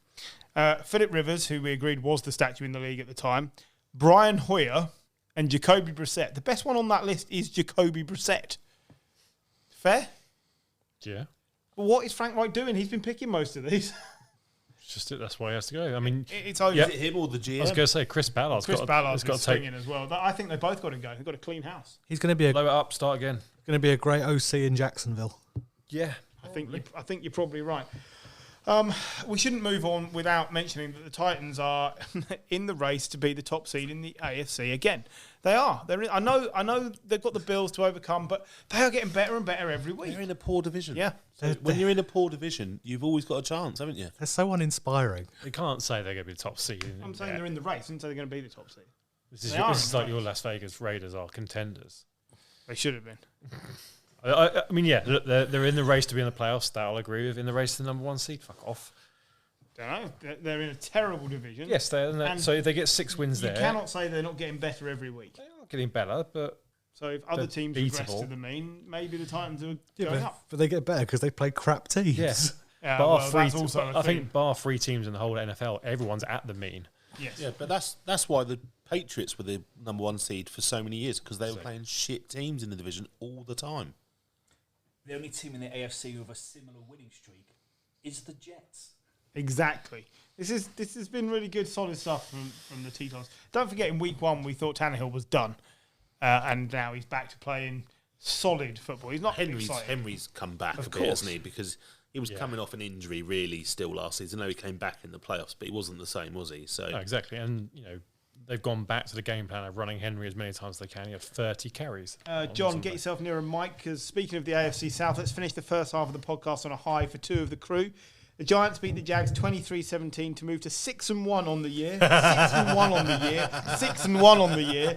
Philip Rivers, who we agreed was the statue in the league at the time. Brian Hoyer and Jacoby Brissett. The best one on that list is Jacoby Brissett. Fair? Yeah. But what is Frank Reich doing? He's been picking most of these. It's just it. That's why he has to go. I mean, It's over. Is it him or the GM? I was going to say Chris Ballard's Chris Ballard's got got to take swinging as well. I think they both got to go. They've got a clean house. He's going to be blow it up, start again. going to be a great OC in Jacksonville. Yeah. I think you're probably right. We shouldn't move on without mentioning that the Titans are in the race to be the top seed in the AFC again. They are. I know they've got the Bills to overcome, but they are getting better and better every week. They're in a poor division. Yeah. So when you're in a poor division, you've always got a chance, haven't you? They're so uninspiring. You can't say they're going to be the top seed. I'm saying they're in the race. I didn't say they're going to be the top seed. This is They are like in the your race. Las Vegas Raiders are contenders. They should have been. I mean, yeah, look, they're in the race to be in the playoffs. That I'll agree with. In the race to the number one seed, fuck off. Don't know. They're in a terrible division. Yes, And so if they get 6 wins You there. cannot say they're not getting better every week. They're not getting better, but So if other They're teams regress beatable. to the mean, maybe the Titans are going up. But they get better because they play crap teams. yes. Yeah, bar well, three. that's also a I thing. think bar 3 teams in the whole NFL, everyone's at the mean. Yes. Yeah, but that's why the Patriots were the number one seed for so many years, because they were playing shit teams in the division all the time. The only team in the AFC with a similar winning streak is the Jets. Exactly. This has been really good, solid stuff from the Titans. Don't forget, in week 1 we thought Tannehill was done, and now he's back to playing solid football. He's not exciting. Henry's come back Of a bit, course. hasn't he? Because he was coming off an injury really still last season. I know he came back in the playoffs, but he wasn't the same, was he? So No, exactly. And, they've gone back to the game plan of running Henry as many times as they can. He had 30 carries. John, get yourself near a mic, because speaking of the AFC South, let's finish the first half of the podcast on a high for 2 of the crew. The Giants beat the Jags 23-17 to move to 6-1 on the year. 6-1 on the year. 6-1 on the year.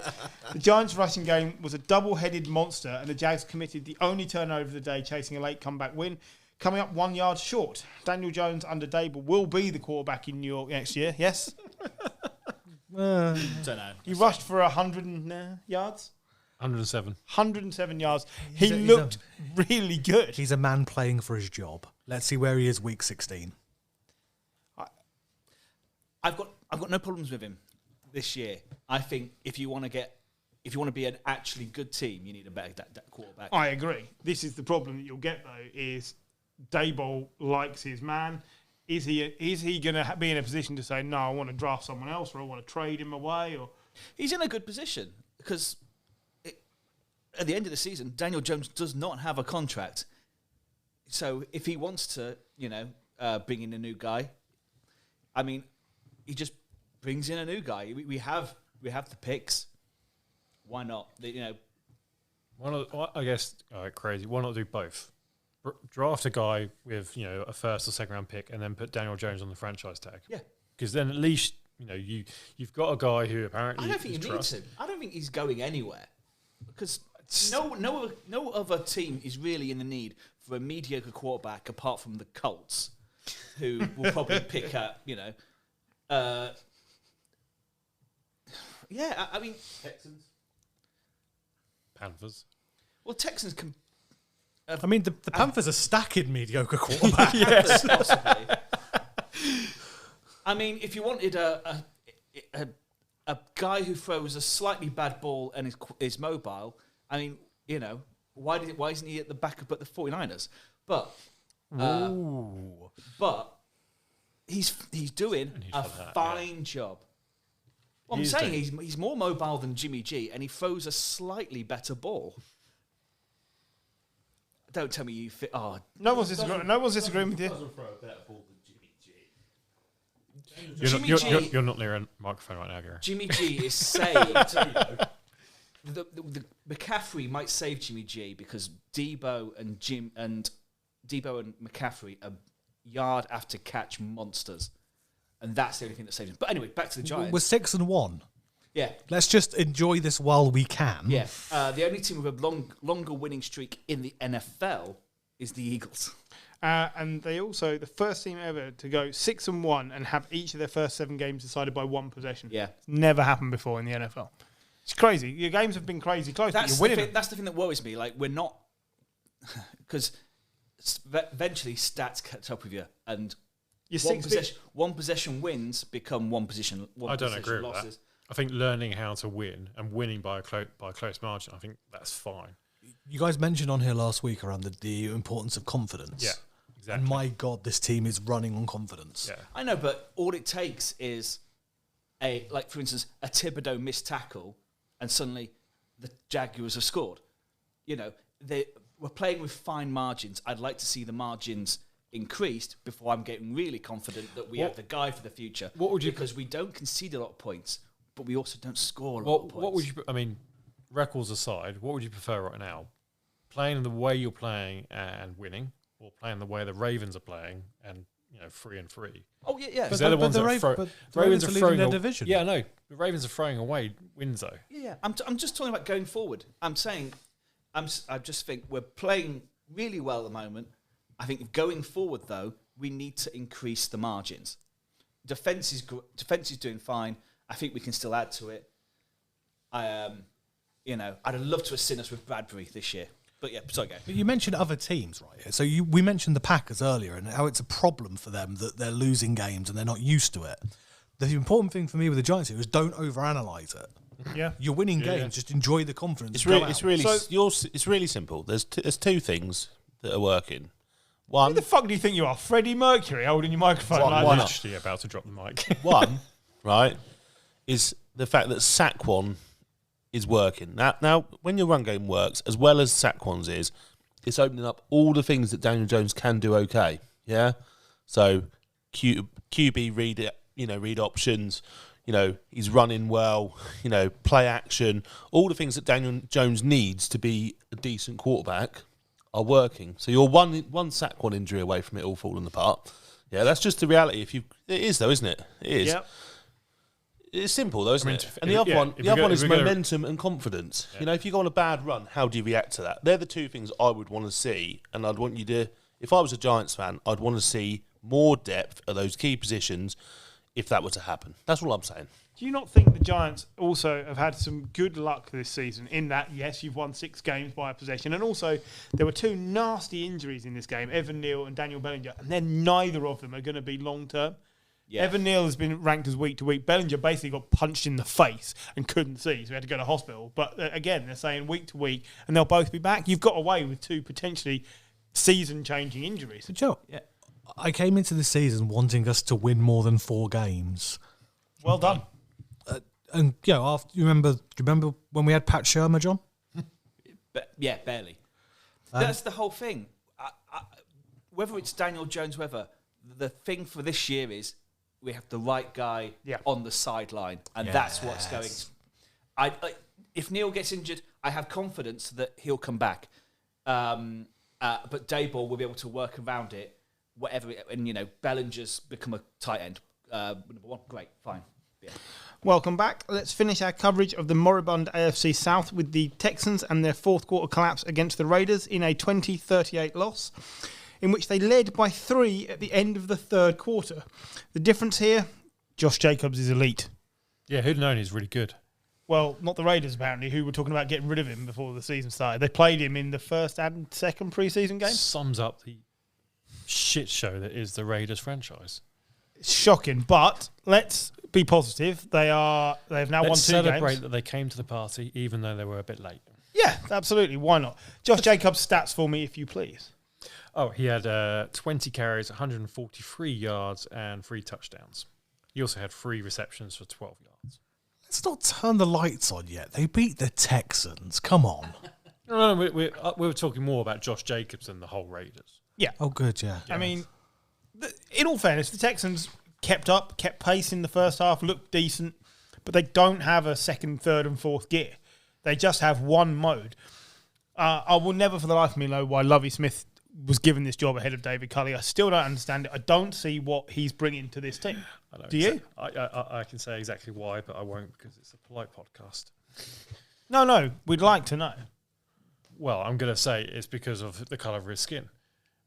The Giants' rushing game was a double-headed monster, and the Jags committed the only turnover of the day, chasing a late comeback win, coming up 1 yard short. Daniel Jones under Dable will be the quarterback in New York next year. Yes, Don't know. he rushed for 100 yards. 107. 107 yards. He's He a- looked really good. He's a man playing for his job. Let's see where he is week 16. I've got no problems with him. this year. I think if you want to be an actually good team, you need a better quarterback. I agree. This is the problem that you'll get though: is Daboll likes his man. Is he going to be in a position to say no? I want to draft someone else, or I want to trade him away, or he's in a good position because at the end of the season, Daniel Jones does not have a contract. So if he wants to, bring in a new guy, I mean, he just brings in a new guy. We have the picks. Why not? I guess crazy. Why not do both? Draft a guy with a first or second round pick, and then put Daniel Jones on the franchise tag. Yeah, because then at least you've got a guy who apparently I don't think he needs him. I don't think he's going anywhere because no other team is really in the need for a mediocre quarterback apart from the Colts, who will probably pick up. I mean Texans, Panthers. Well, Texans can. I mean, the Panthers are stacking mediocre quarterbacks. Yes, possibly. I mean, if you wanted a guy who throws a slightly bad ball and is mobile, I mean, why isn't he at the backup at the 49ers? But he's doing a fine job. Well, I'm saying he's more mobile than Jimmy G, and he throws a slightly better ball. Don't tell me you fit. Oh, no one's disagreeing with you. Doesn't throw a better ball than Jimmy G. You're not near a microphone right now, Gary. Jimmy G is saved. The McCaffrey might save Jimmy G because Debo and McCaffrey are yard after catch monsters, and that's the only thing that saves him. But anyway, back to the Giants. We're 6-1. Yeah. Let's just enjoy this while we can. Yeah. The only team with a longer winning streak in the NFL is the Eagles. And they also the first team ever to go 6-1 and have each of their first 7 games decided by one possession. Yeah. It's never happened before in the NFL. It's crazy. Your games have been crazy close, but you're winning. That's the thing that worries me. Like, we're not... Because eventually stats catch up with you, and one possession wins become one possession I don't agree with losses. that. I think learning how to win and winning by a close margin, I think that's fine. You guys mentioned on here last week around the importance of confidence. Yeah, exactly. And my God, this team is running on confidence. Yeah. I know, but all it takes is for instance, a Thibodeau missed tackle, and suddenly the Jaguars have scored. We're playing with fine margins. I'd like to see the margins increased before I'm getting really confident that we have the guy for the future. Because we don't concede a lot of points, but we also don't score a lot of points. What would you? I mean, records aside, what would you prefer right now? Playing the way you're playing and winning, or playing the way the Ravens are playing and 3-3? Oh yeah. But they're the ones that Ravens are leading their division. Yeah, no, the Ravens are throwing away wins though. Yeah. I'm just talking about going forward. I'm saying, I just think we're playing really well at the moment. I think going forward though, we need to increase the margins. Defense is doing fine. I think we can still add to it. I'd love to have seen us with Bradbury this year. But yeah, sorry, go. But you mentioned other teams, right? So we mentioned the Packers earlier and how it's a problem for them that they're losing games and they're not used to it. The important thing for me with the Giants here is don't overanalyze it. Yeah, you're winning games. Just enjoy the confidence. It's really simple. There's two things that are working. One, who the fuck do you think you are, Freddie Mercury, holding your microphone like I'm that? actually about to drop the mic. One, right, is the fact that Saquon is working. Now, when your run game works, as well as Saquon's is, it's opening up all the things that Daniel Jones can do okay. Yeah? So, QB read options, he's running well, play action, all the things that Daniel Jones needs to be a decent quarterback are working. So you're one Saquon injury away from it all falling apart. Yeah, that's just the reality. It is though, isn't it? It is. Yep. It's simple though, isn't it? And the other one is momentum and confidence. Yeah. If you go on a bad run, how do you react to that? They're the two things I would want to see, and I'd want you to. If I was a Giants fan, I'd want to see more depth at those key positions. If that were to happen, that's all I'm saying. Do you not think the Giants also have had some good luck this season in that, yes, you've won 6 games by a possession, and also there were 2 nasty injuries in this game, Evan Neal and Daniel Bellinger, and then neither of them are going to be long-term. Yeah. Evan Neal has been ranked as week to week. Bellinger basically got punched in the face and couldn't see, so he had to go to hospital. But again, they're saying week to week, and they'll both be back. You've got away with 2 potentially season-changing injuries. But Joe, I came into the season wanting us to win more than 4 games. Well done. And after do you remember when we had Pat Shermer, John? Yeah, barely. That's the whole thing. Whether it's Daniel Jones, the thing for this year is we have the right guy on the sideline, and that's what's going. If Neil gets injured, I have confidence that he'll come back. But Dayball will be able to work around it, whatever. And Bellinger's become a tight end. Number 1, great, fine. Yeah. Welcome back. Let's finish our coverage of the moribund AFC South with the Texans and their fourth quarter collapse against the Raiders in a 20-38 loss, in which they led by 3 at the end of the third quarter. The difference here, Josh Jacobs is elite. Yeah, who'd known he's really good? Well, not the Raiders, apparently, who were talking about getting rid of him before the season started. They played him in the first and second preseason game. Sums up the shit show that is the Raiders franchise. It's shocking, but let's be positive. They've now won 2 games. Celebrate that they came to the party, even though they were a bit late. Yeah, absolutely. Why not? Josh Jacobs' stats for me, if you please. Oh, he had 20 carries, 143 yards, and 3 touchdowns. He also had 3 receptions for 12 yards. Let's not turn the lights on yet. They beat the Texans. Come on. No, we were talking more about Josh Jacobs than the whole Raiders. Yeah. Oh, good, yeah. I mean, in all fairness, the Texans kept pace in the first half, looked decent, but they don't have a second, third, and fourth gear. They just have one mode. I will never for the life of me know why Lovie Smith was given this job ahead of David Culley. I still don't understand it. I don't see what he's bringing to this team. Do you? I can say exactly why, but I won't because it's a polite podcast. No, we'd like to know. Well, I'm going to say it's because of the colour of his skin.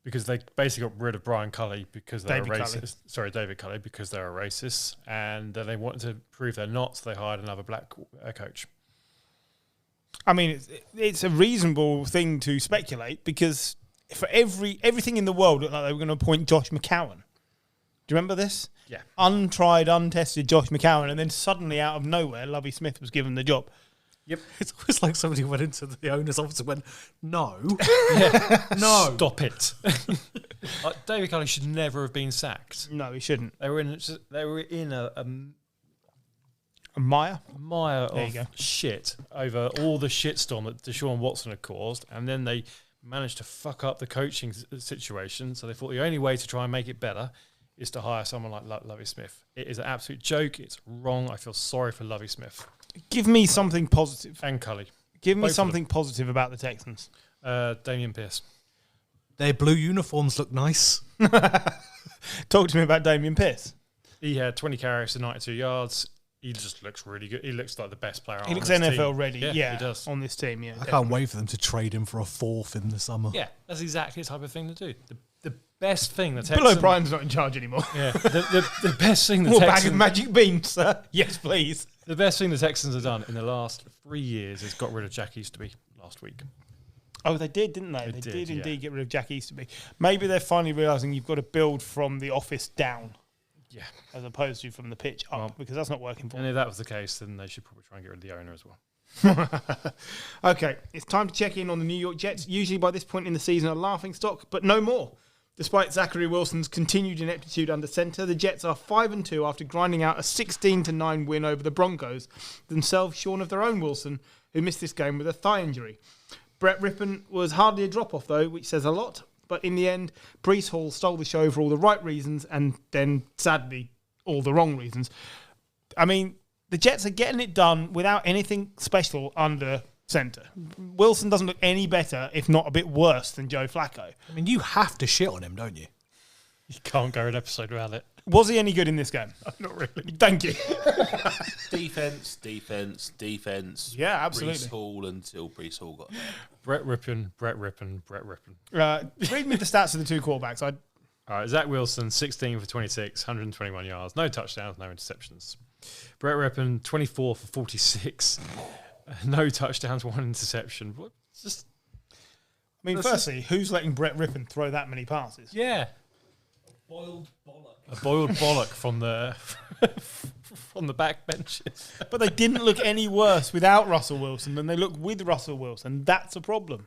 Because they basically got rid of Brian Culley because they're racist. Sorry, David Culley, because they're a racist. And they wanted to prove they're not, so they hired another black coach. I mean, it's a reasonable thing to speculate because for everything in the world looked like they were going to appoint Josh McCown. Do you remember this? Yeah. Untried, untested Josh McCown, and then suddenly out of nowhere, Lovie Smith was given the job. Yep. It's always like somebody went into the owner's office and went, no. No. Stop it. David Culley should never have been sacked. No, he shouldn't. They were in a mire of shit over all the shitstorm that Deshaun Watson had caused, and then they managed to fuck up the coaching situation, so they thought the only way to try and make it better is to hire someone like Lovie Smith. It is an absolute joke. It's wrong. I feel sorry for Lovie Smith. Give me something positive. And Culley. Give me something positive about the Texans. Damian Pierce. Their blue uniforms look nice. Talk to me about Damian Pierce. He had 20 carries to 92 yards. He just looks really good. He looks like the best player on this team. He looks NFL ready. Yeah, he does. On this team, yeah. I can't wait for them to trade him for a 4th in the summer. Yeah, that's exactly the type of thing to do. The best thing the Texans... Bill O'Brien's not in charge anymore. Yeah, the best thing the More Texans... bag of magic beans, sir. Yes, please. The best thing the Texans have done in the last 3 years is got rid of Jack Easterby last week. Oh, they did, didn't they? They did indeed get rid of Jack Easterby. Maybe they're finally realising you've got to build from the office down. Yeah. As opposed to from the pitch up, because that's not working for them. And if that was the case, then they should probably try and get rid of the owner as well. Okay, it's time to check in on the New York Jets. Usually by this point in the season a laughing stock, but no more. Despite Zachary Wilson's continued ineptitude under centre, the Jets are 5-2 after grinding out a 16-9 win over the Broncos, themselves shorn of their own Wilson, who missed this game with a thigh injury. Brett Rippon was hardly a drop-off, though, which says a lot. But in the end, Breece Hall stole the show for all the right reasons and then, sadly, all the wrong reasons. I mean, the Jets are getting it done without anything special under centre. Wilson doesn't look any better, if not a bit worse, than Joe Flacco. I mean, you have to shit on him, don't you? You can't go an episode without it. Was he any good in this game? Not really. Thank you. Defense. Yeah, absolutely. Breece Hall until Breece Hall got there. Brett Rippon. Read me the stats of the two quarterbacks. All right, Zach Wilson, 16 for 26, 121 yards. No touchdowns, no interceptions. Brett Rippon, 24 for 46. No touchdowns, 1 interception. Firstly, who's letting Brett Rippon throw that many passes? Yeah. Boiled bollock. a boiled bollock from the from the back benches. But they didn't look any worse without Russell Wilson than they look with Russell Wilson. That's a problem.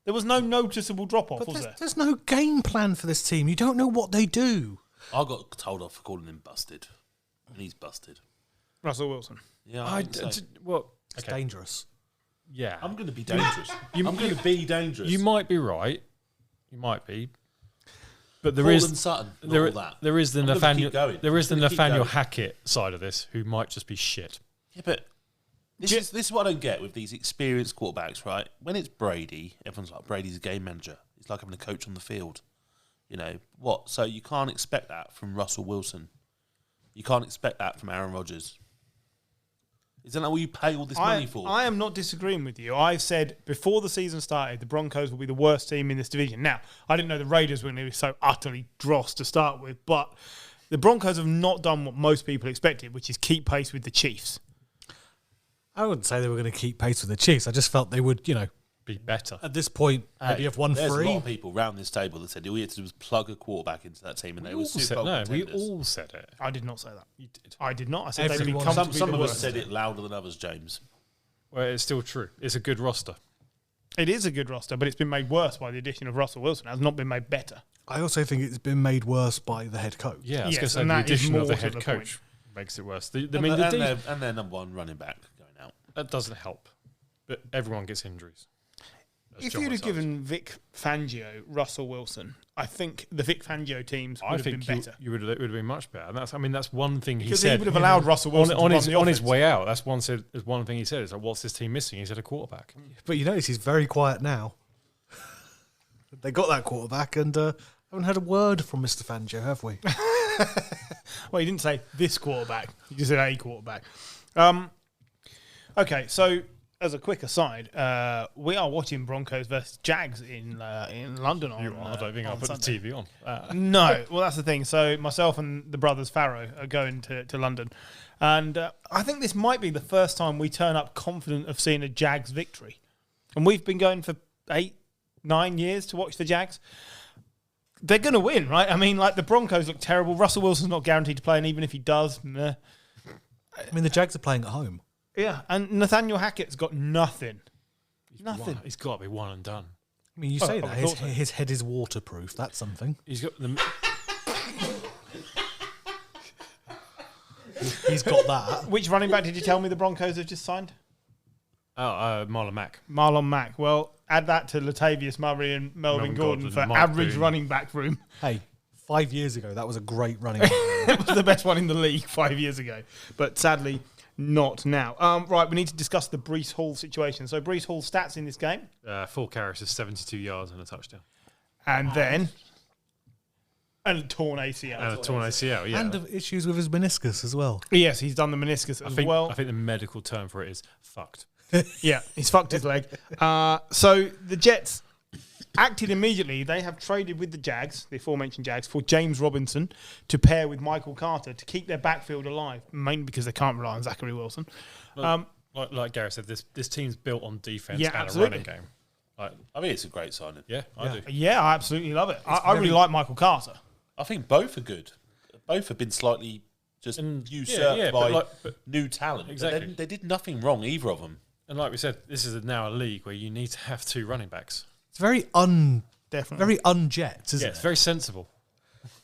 There was no noticeable drop-off, was there? There's no game plan for this team. You don't know what they do. I got told off for calling him busted. And he's busted. Russell Wilson. Yeah, Well, It's dangerous. yeah. I'm going to be dangerous. I'm going to be dangerous. You might be right. You might be. But there Paul is and Sutton, not there, all that. there is the I'm gonna keep going. Nathaniel there is the I'm gonna keep Nathaniel going. Hackett side of this who might just be shit. Yeah, but this is what I don't get with these experienced quarterbacks, right? When it's Brady, everyone's like, Brady's a game manager. It's like having a coach on the field. You know, what? So you can't expect that from Russell Wilson. You can't expect that from Aaron Rodgers. Isn't that what you pay all this money for? I am not disagreeing with you. I said before the season started, the Broncos will be the worst team in this division. Now, I didn't know the Raiders were going to be so utterly dross to start with, but the Broncos have not done what most people expected, which is keep pace with the Chiefs. I wouldn't say they were going to keep pace with the Chiefs. I just felt they would, Be better. at this point, maybe have won There's a lot three. of people around this table that said all you had to do was plug a quarterback into that team and they were Super Bowl we contenders. all said it. I did not say that. You did. I did not. I said they'd be Everyone- comfortably Some the of us worst. said it louder than others, James. Well, it's still true. It's a good roster. It is a good roster, but it's been made worse by the addition of Russell Wilson. It has not been made better. I also think it's been made worse by the head coach. Yeah, I was Yes, going to say and the that is addition of the more to head the coach makes it worse. And their number one running back going out. That doesn't help. But everyone gets injuries. As If John you'd have says. given Vic Fangio, Russell Wilson, I think the Vic Fangio teams would I have think been better. it would have been much better. And that's one thing he Because said. he would have allowed Russell Wilson on to his run the on his offense. way out. That's one thing he said. Is like, what's this team missing? He said a quarterback. But you notice he's very quiet now. They got that quarterback and haven't heard a word from Mr. Fangio, have we? Well, he didn't say this quarterback. He just said a quarterback. Okay, so as a quick aside, we are watching Broncos versus Jags in London on I don't think I'll put Sunday. the TV on. No, well, that's the thing. So myself and the brothers Farrow are going to London. And I think this might be the first time we turn up confident of seeing a Jags victory. And we've been going for 8-9 years to watch the Jags. They're going to win, right? I mean, like, the Broncos look terrible. Russell Wilson's not guaranteed to play, and even if he does, meh. I mean, the Jags are playing at home. Yeah, and Nathaniel Hackett's got nothing. Nothing. He's got to be one and done. I mean, you Oh, say I that. thought so. His head is waterproof. That's something. He's got the. He's got that. Which running back did you tell me the Broncos have just signed? Marlon Mack. Marlon Mack. Well, add that to Latavius Murray and Melvin Gordon for Mike average Boone. running back room. Hey, 5 years ago, that was a great running back. It was the best one in the league 5 years ago. But sadly, not now. Right, we need to discuss the Breece Hall situation. So Breece Hall's stats in this game. 4 carries is 72 yards and a touchdown. And then a torn ACL. And a torn ACL, yeah. And issues with his meniscus as well. Yes, he's done the meniscus as well. I think the medical term for it is fucked. Yeah, he's fucked his leg. So the Jets acted immediately. They have traded with the Jags, the aforementioned Jags, for James Robinson to pair with Michael Carter to keep their backfield alive, mainly because they can't rely on Zachary Wilson. Like Gareth said, this team's built on defense Yeah, and absolutely. a running game. Like, I think it's a great signing. yeah, I do. Yeah, I absolutely love it. I really like Michael Carter. I think both are good. Both have been slightly just usurped yeah, by but new talent. But Exactly. they did nothing wrong, either of them. And like we said, this is now a league where you need to have 2 running backs. It's very Definitely. un-Jets, isn't Yeah, it? it's very sensible.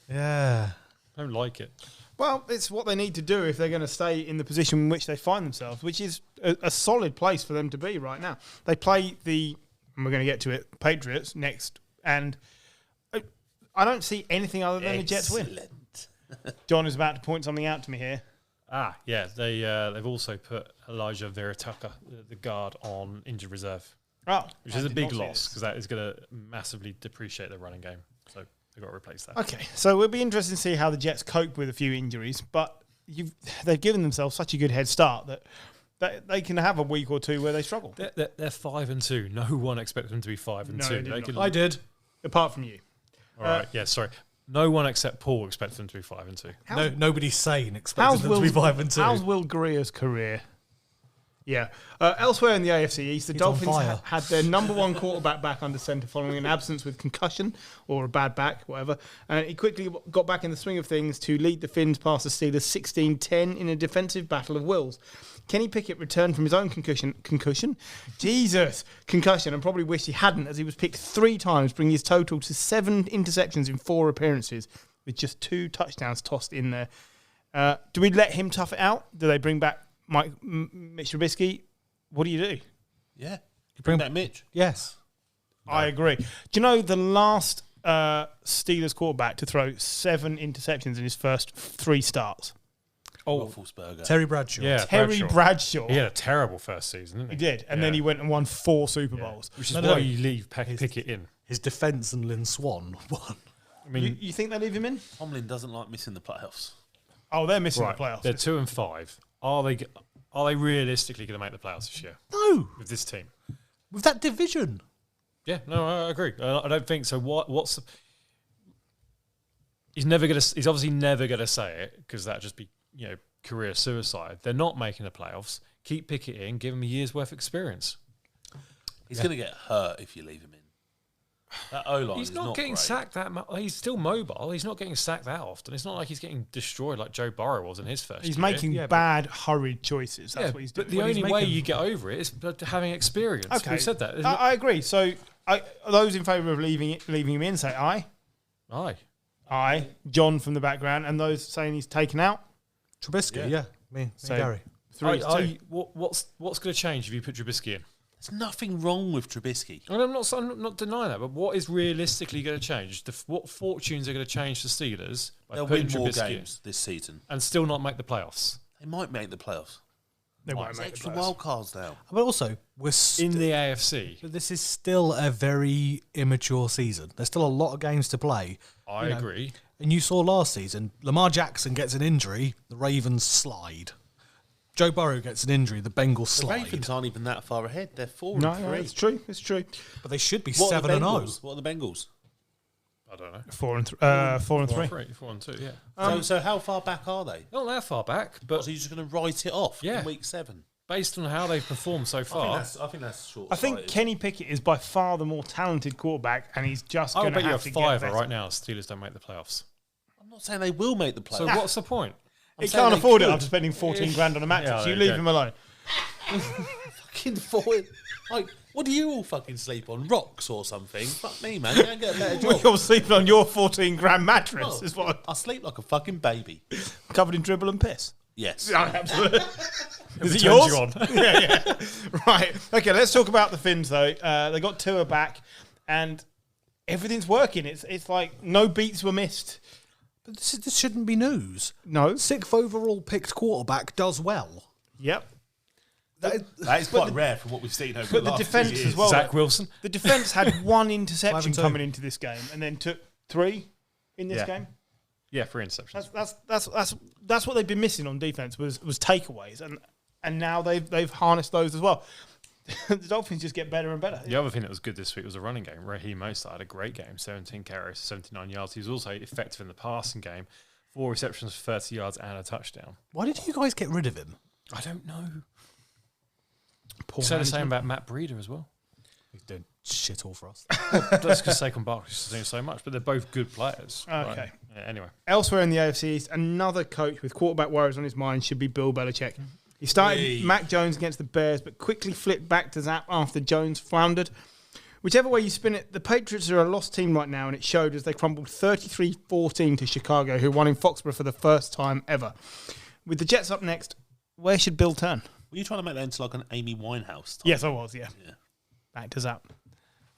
Yeah. I don't like it. Well, it's what they need to do if they're going to stay in the position in which they find themselves, which is a solid place for them to be right now. They play and we're going to get to it, Patriots next, and I don't see anything other than the Jets win. John is about to point something out to me here. Yeah, they've also put Elijah Vera Tucker, the guard, on injured reserve, Oh, which I is a did big not see loss this. because that is going to massively depreciate the running game. So they've got to replace that. Okay, so it'll be interesting to see how the Jets cope with a few injuries, but they've given themselves such a good head start that they can have a week or two where they struggle. They're 5-2. No one expected them to be 5-2. No, they did not. I did. Apart from you. All right, yeah, sorry. No one except Paul expected them to be 5-2. Nobody's sane expecting them to be 5 and 2. How's Will Greer's career? Yeah. Elsewhere in the AFC East, the He's on Dolphins fire. had their number one quarterback back under centre following an absence with concussion or a bad back, whatever. And he quickly got back in the swing of things to lead the Finns past the Steelers 16-10 in a defensive battle of wills. Kenny Pickett returned from his own concussion, and probably wished he hadn't, as he was picked 3 times, bringing his total to 7 interceptions in 4 appearances, with just 2 touchdowns tossed in there. Do we let him tough it out? Do they bring back Mitch Trubisky? What do you do? Yeah. You bring back Mitch. Yes. I agree. Do you know the last Steelers quarterback to throw 7 interceptions in his first 3 starts? Roethlisberger. Terry Bradshaw. Yeah, Terry Bradshaw. He had a terrible first season, didn't he? He did. And then he went and won 4 Super Bowls. Which is why you leave Pickett in. His defence and Lynn Swan won. I mean, You think they leave him in? Tomlin doesn't like missing the playoffs. Oh, they're missing right, the playoffs. they're 2-5. Are they realistically going to make the playoffs this year No. with this team? With that division. Yeah, no, I agree. I don't think so. What's he's obviously never going to say it because that'd just be career suicide. They're not making the playoffs. Keep Pickett in. Give him a year's worth of experience. He's going to get hurt if you leave him in. That O-line He's is not getting great. sacked that much. He's still mobile. He's not getting sacked that often. It's not like he's getting destroyed like Joe Burrow was in his first He's year. making bad, hurried choices. That's what he's doing. But the only way you get over it is having experience. Okay. We've said that. I agree. So, those in favour of leaving him in say aye. Aye. Aye. John from the background. And those saying he's taken out? Trubisky, yeah. Me So, Gary. 3-2. What's going to change if you put Trubisky in? There's nothing wrong with Trubisky. And I'm not denying that, but what is realistically going to change? What fortunes are going to change for Steelers by They'll putting win more Trubisky games this season. and still not make the playoffs They might make the playoffs. They won't There's make the extra playoffs. wild cards now. But also, we're in the AFC? but this is still a very immature season. There's still a lot of games to play. I agree. And you saw last season, Lamar Jackson gets an injury, the Ravens slide. Joe Burrow gets an injury, the Bengals The slide. Ravens aren't even that far ahead. They're 4-3. No, it's true. It's true. But they should be What are the 7-0. Bengals? What are the Bengals? I don't know. 4 and 3. 4 and 2, yeah. So how far back are they? Not that far back, but So you're just going to write it off Yeah. in week 7? based on how they've performed so far, I think that's short. I think Kenny Pickett is by far the more talented quarterback, and he's just I going would to bet you a have to get fiver better. right now. Steelers don't make the playoffs. I'm not saying they will make the So playoffs. what's the point? He saying can't they afford it could. after spending 14 grand on a mattress. Yeah, You there leave you go. him alone. Fucking forward. Like, what do you all fucking sleep on? Rocks or something? Fuck me, man. You don't get a better Well, job. you're sleeping on your 14 grand mattress, Oh, is what I sleep like a fucking baby. covered in dribble and piss. Yes. Yeah, absolutely. Is it turns yours? you on. yeah. Right. Okay, let's talk about the Finns, though. They got Tua back, and everything's working. It's like no beats were missed. But this shouldn't be news. No. 6th overall picked quarterback does well. Yep. That is quite rare from what we've seen over But the the last defence 2 as years. well. Zach Wilson. The defence had 1 interception 5-2. coming into this game, and then took 3 in this Yeah. game. Yeah, 3 interceptions. That's what they've been missing on defense was takeaways, and now they've harnessed those as well. The Dolphins just get better and better. The other thing that was good this week was the running game. Raheem Mostert had a great game, 17 carries, 79 yards. He was also effective in the passing game, 4 receptions for 30 yards and a touchdown. Why did you guys get rid of him? I don't know. Poor Say the same management. about Matt Breida as well. He's doing shit all for us. That's because Saquon Barkley's doing so much, but they're both good players. Okay. Right? Yeah, anyway. Elsewhere in the AFC East, another coach with quarterback worries on his mind should be Bill Belichick. He started Hey. Mac Jones against the Bears, but quickly flipped back to Zapp after Jones floundered. Whichever way you spin it, the Patriots are a lost team right now, and it showed as they crumbled 33-14 to Chicago, who won in Foxborough for the first time ever. With the Jets up next, where should Bill turn? Were you trying to make that into like an Amy Winehouse type? Yes, I was, yeah. Back to Zapp.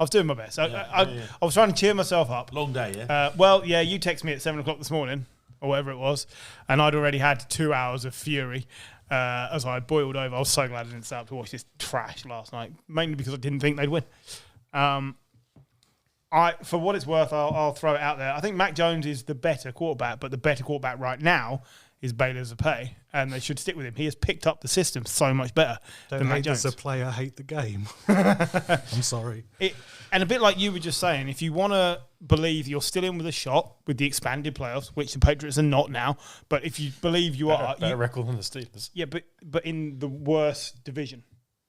I was doing my best. Yeah. I was trying to cheer myself up. Long day, yeah? Well, yeah, you texted me at 7 o'clock this morning, or whatever it was, and I'd already had 2 hours of fury as I boiled over. I was so glad I didn't stay up to watch this trash last night, mainly because I didn't think they'd win. For what it's worth, I'll throw it out there. I think Mac Jones is the better quarterback, but the better quarterback right now is Bailey Zappi, and they should stick with him. He has picked up the system so much better than Mac hate Jones. as a player, hate the game. I'm sorry. And a bit like you were just saying, if you want to believe you're still in with a shot with the expanded playoffs, which the Patriots are not now, but if you believe you are... Better record than the Steelers. Yeah, but in the worst division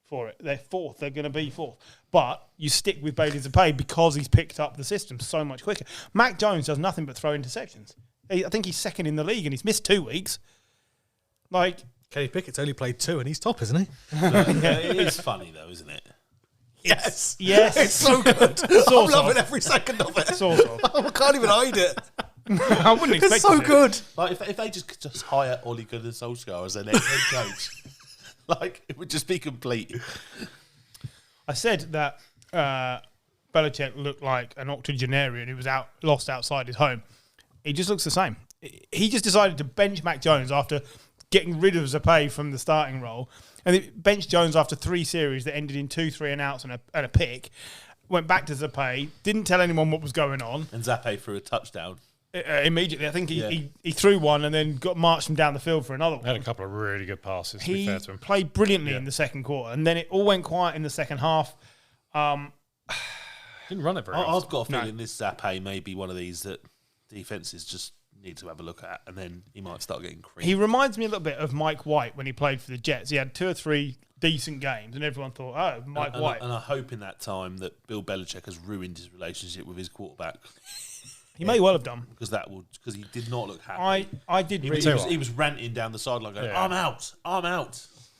for it. They're fourth. They're going to be fourth. But you stick with Bailey Zappi because he's picked up the system so much quicker. Mac Jones does nothing but throw interceptions. I think he's second in the league, and he's missed 2 weeks. Kenny Pickett's only played 2, and he's top, isn't he? It is funny though, isn't it? Yes. It's so good. I'm loving every second of it. Sort of. I can't even hide it. I wouldn't expect It's so you to. good. Like if they just hire Ole Gunnar Solskjaer as their next head coach, like it would just be complete. I said that Belichick looked like an octogenarian who was lost outside his home. He just looks the same. He just decided to bench Mac Jones after getting rid of Zappi from the starting role. And he benched Jones after 3 series that ended in 2 3-and-outs and a pick. Went back to Zappi, didn't tell anyone what was going on. And Zappi threw a touchdown. Immediately. I think he threw one and then marched him down the field for another one. Had a couple of really good passes, to be He fair to him. played brilliantly in the second quarter. And then it all went quiet in the second half. Didn't run it very well. I've got a feeling this Zappi may be one of these that defenses just need to have a look at, and then he might start getting creamed. He reminds me a little bit of Mike White when he played for the Jets. He had 2 or 3 decent games, and everyone thought, oh, Mike White. And I hope in that time that Bill Belichick has ruined his relationship with his quarterback. He may well have done. Because he did not look happy. I did read. He was ranting down the sideline going, I'm out.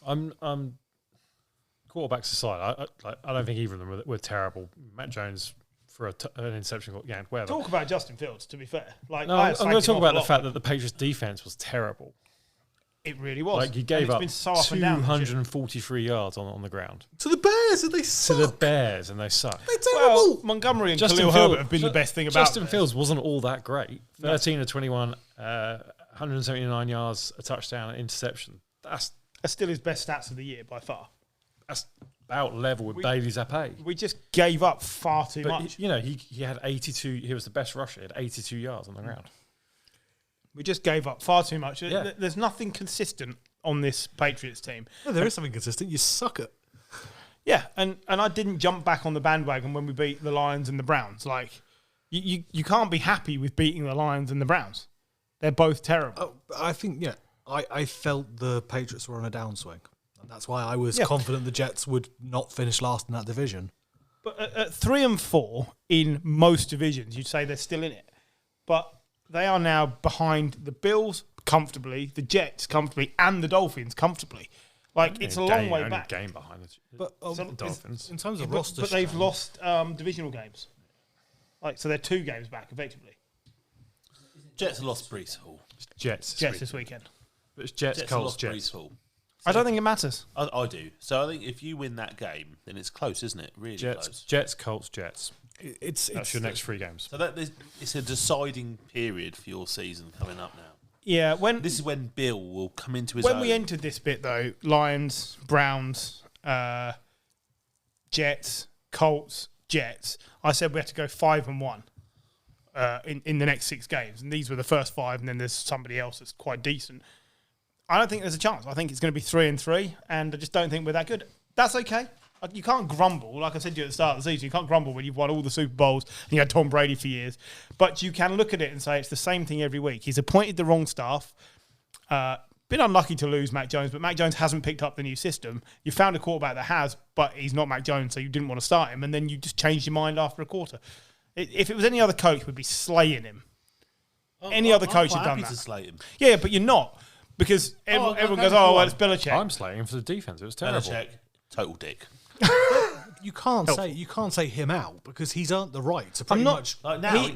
I'm quarterbacks aside, I don't think either of them were terrible. Matt Jones for an interception, whatever. Talk about Justin Fields, to be fair. I'm going to talk about the fact that the Patriots' defense was terrible. It really was. Like, he gave up been so up and down 243 yards on the ground. To the Bears, and they suck. To the Bears, and they suck. They're terrible. Well, Montgomery and Khalil Herbert have been the best thing about Justin Fields wasn't all that great. 13 of 21, 179 yards, a touchdown, an interception. That's still his best stats of the year by far. That's about level with Bailey Zappi. We just gave up far too much. He had 82. He was the best rusher. He had 82 yards on the ground. We just gave up far too much. Yeah. There's nothing consistent on this Patriots team. No, there is something consistent. You suck at. Yeah, and I didn't jump back on the bandwagon when we beat the Lions and the Browns. Like, you can't be happy with beating the Lions and the Browns. They're both terrible. I think, I felt the Patriots were on a downswing. And that's why I was confident the Jets would not finish last in that division. But at 3 and 4 in most divisions, you'd say they're still in it. But they are now behind the Bills comfortably, the Jets comfortably, and the Dolphins comfortably. Like, it's a long way back. Game behind it. But the Dolphins. In terms of but roster, they've lost divisional games. Like, so they're 2 games back, effectively. Jets have lost Breece Hall. Jets this weekend. But it's Jets, Colts, lost Jets. Breece Hall. I don't think it matters. I do. So I think if you win that game, then it's close, isn't it? Really close. Jets, Colts, Jets. it's That's your next 3 games. So it's a deciding period for your season coming up now. Yeah, This is when Bill will come into his own. When we entered this bit, though, Lions, Browns, Jets, Colts, Jets, I said we had to go 5 and 1 in the next 6 games. And these were the first 5, and then there's somebody else that's quite decent. I don't think there's a chance. I think it's going to be 3 and 3, and I just don't think we're that good. That's okay. You can't grumble. Like I said to you at the start of the season, you can't grumble when you've won all the Super Bowls and you had Tom Brady for years. But you can look at it and say it's the same thing every week. He's appointed the wrong staff. Been unlucky to lose Mac Jones, but Mac Jones hasn't picked up the new system. You found a quarterback that has, but he's not Mac Jones, so you didn't want to start him, and then you just changed your mind after a quarter. If it was any other coach, we'd be slaying him. Any other coach had done that. To slate him. Yeah, but you're not. Because everyone goes, well, it's Belichick. I'm slating him for the defense. It was terrible. Belichick, total dick. you can't say him out because he's earned the right to pretty much Now he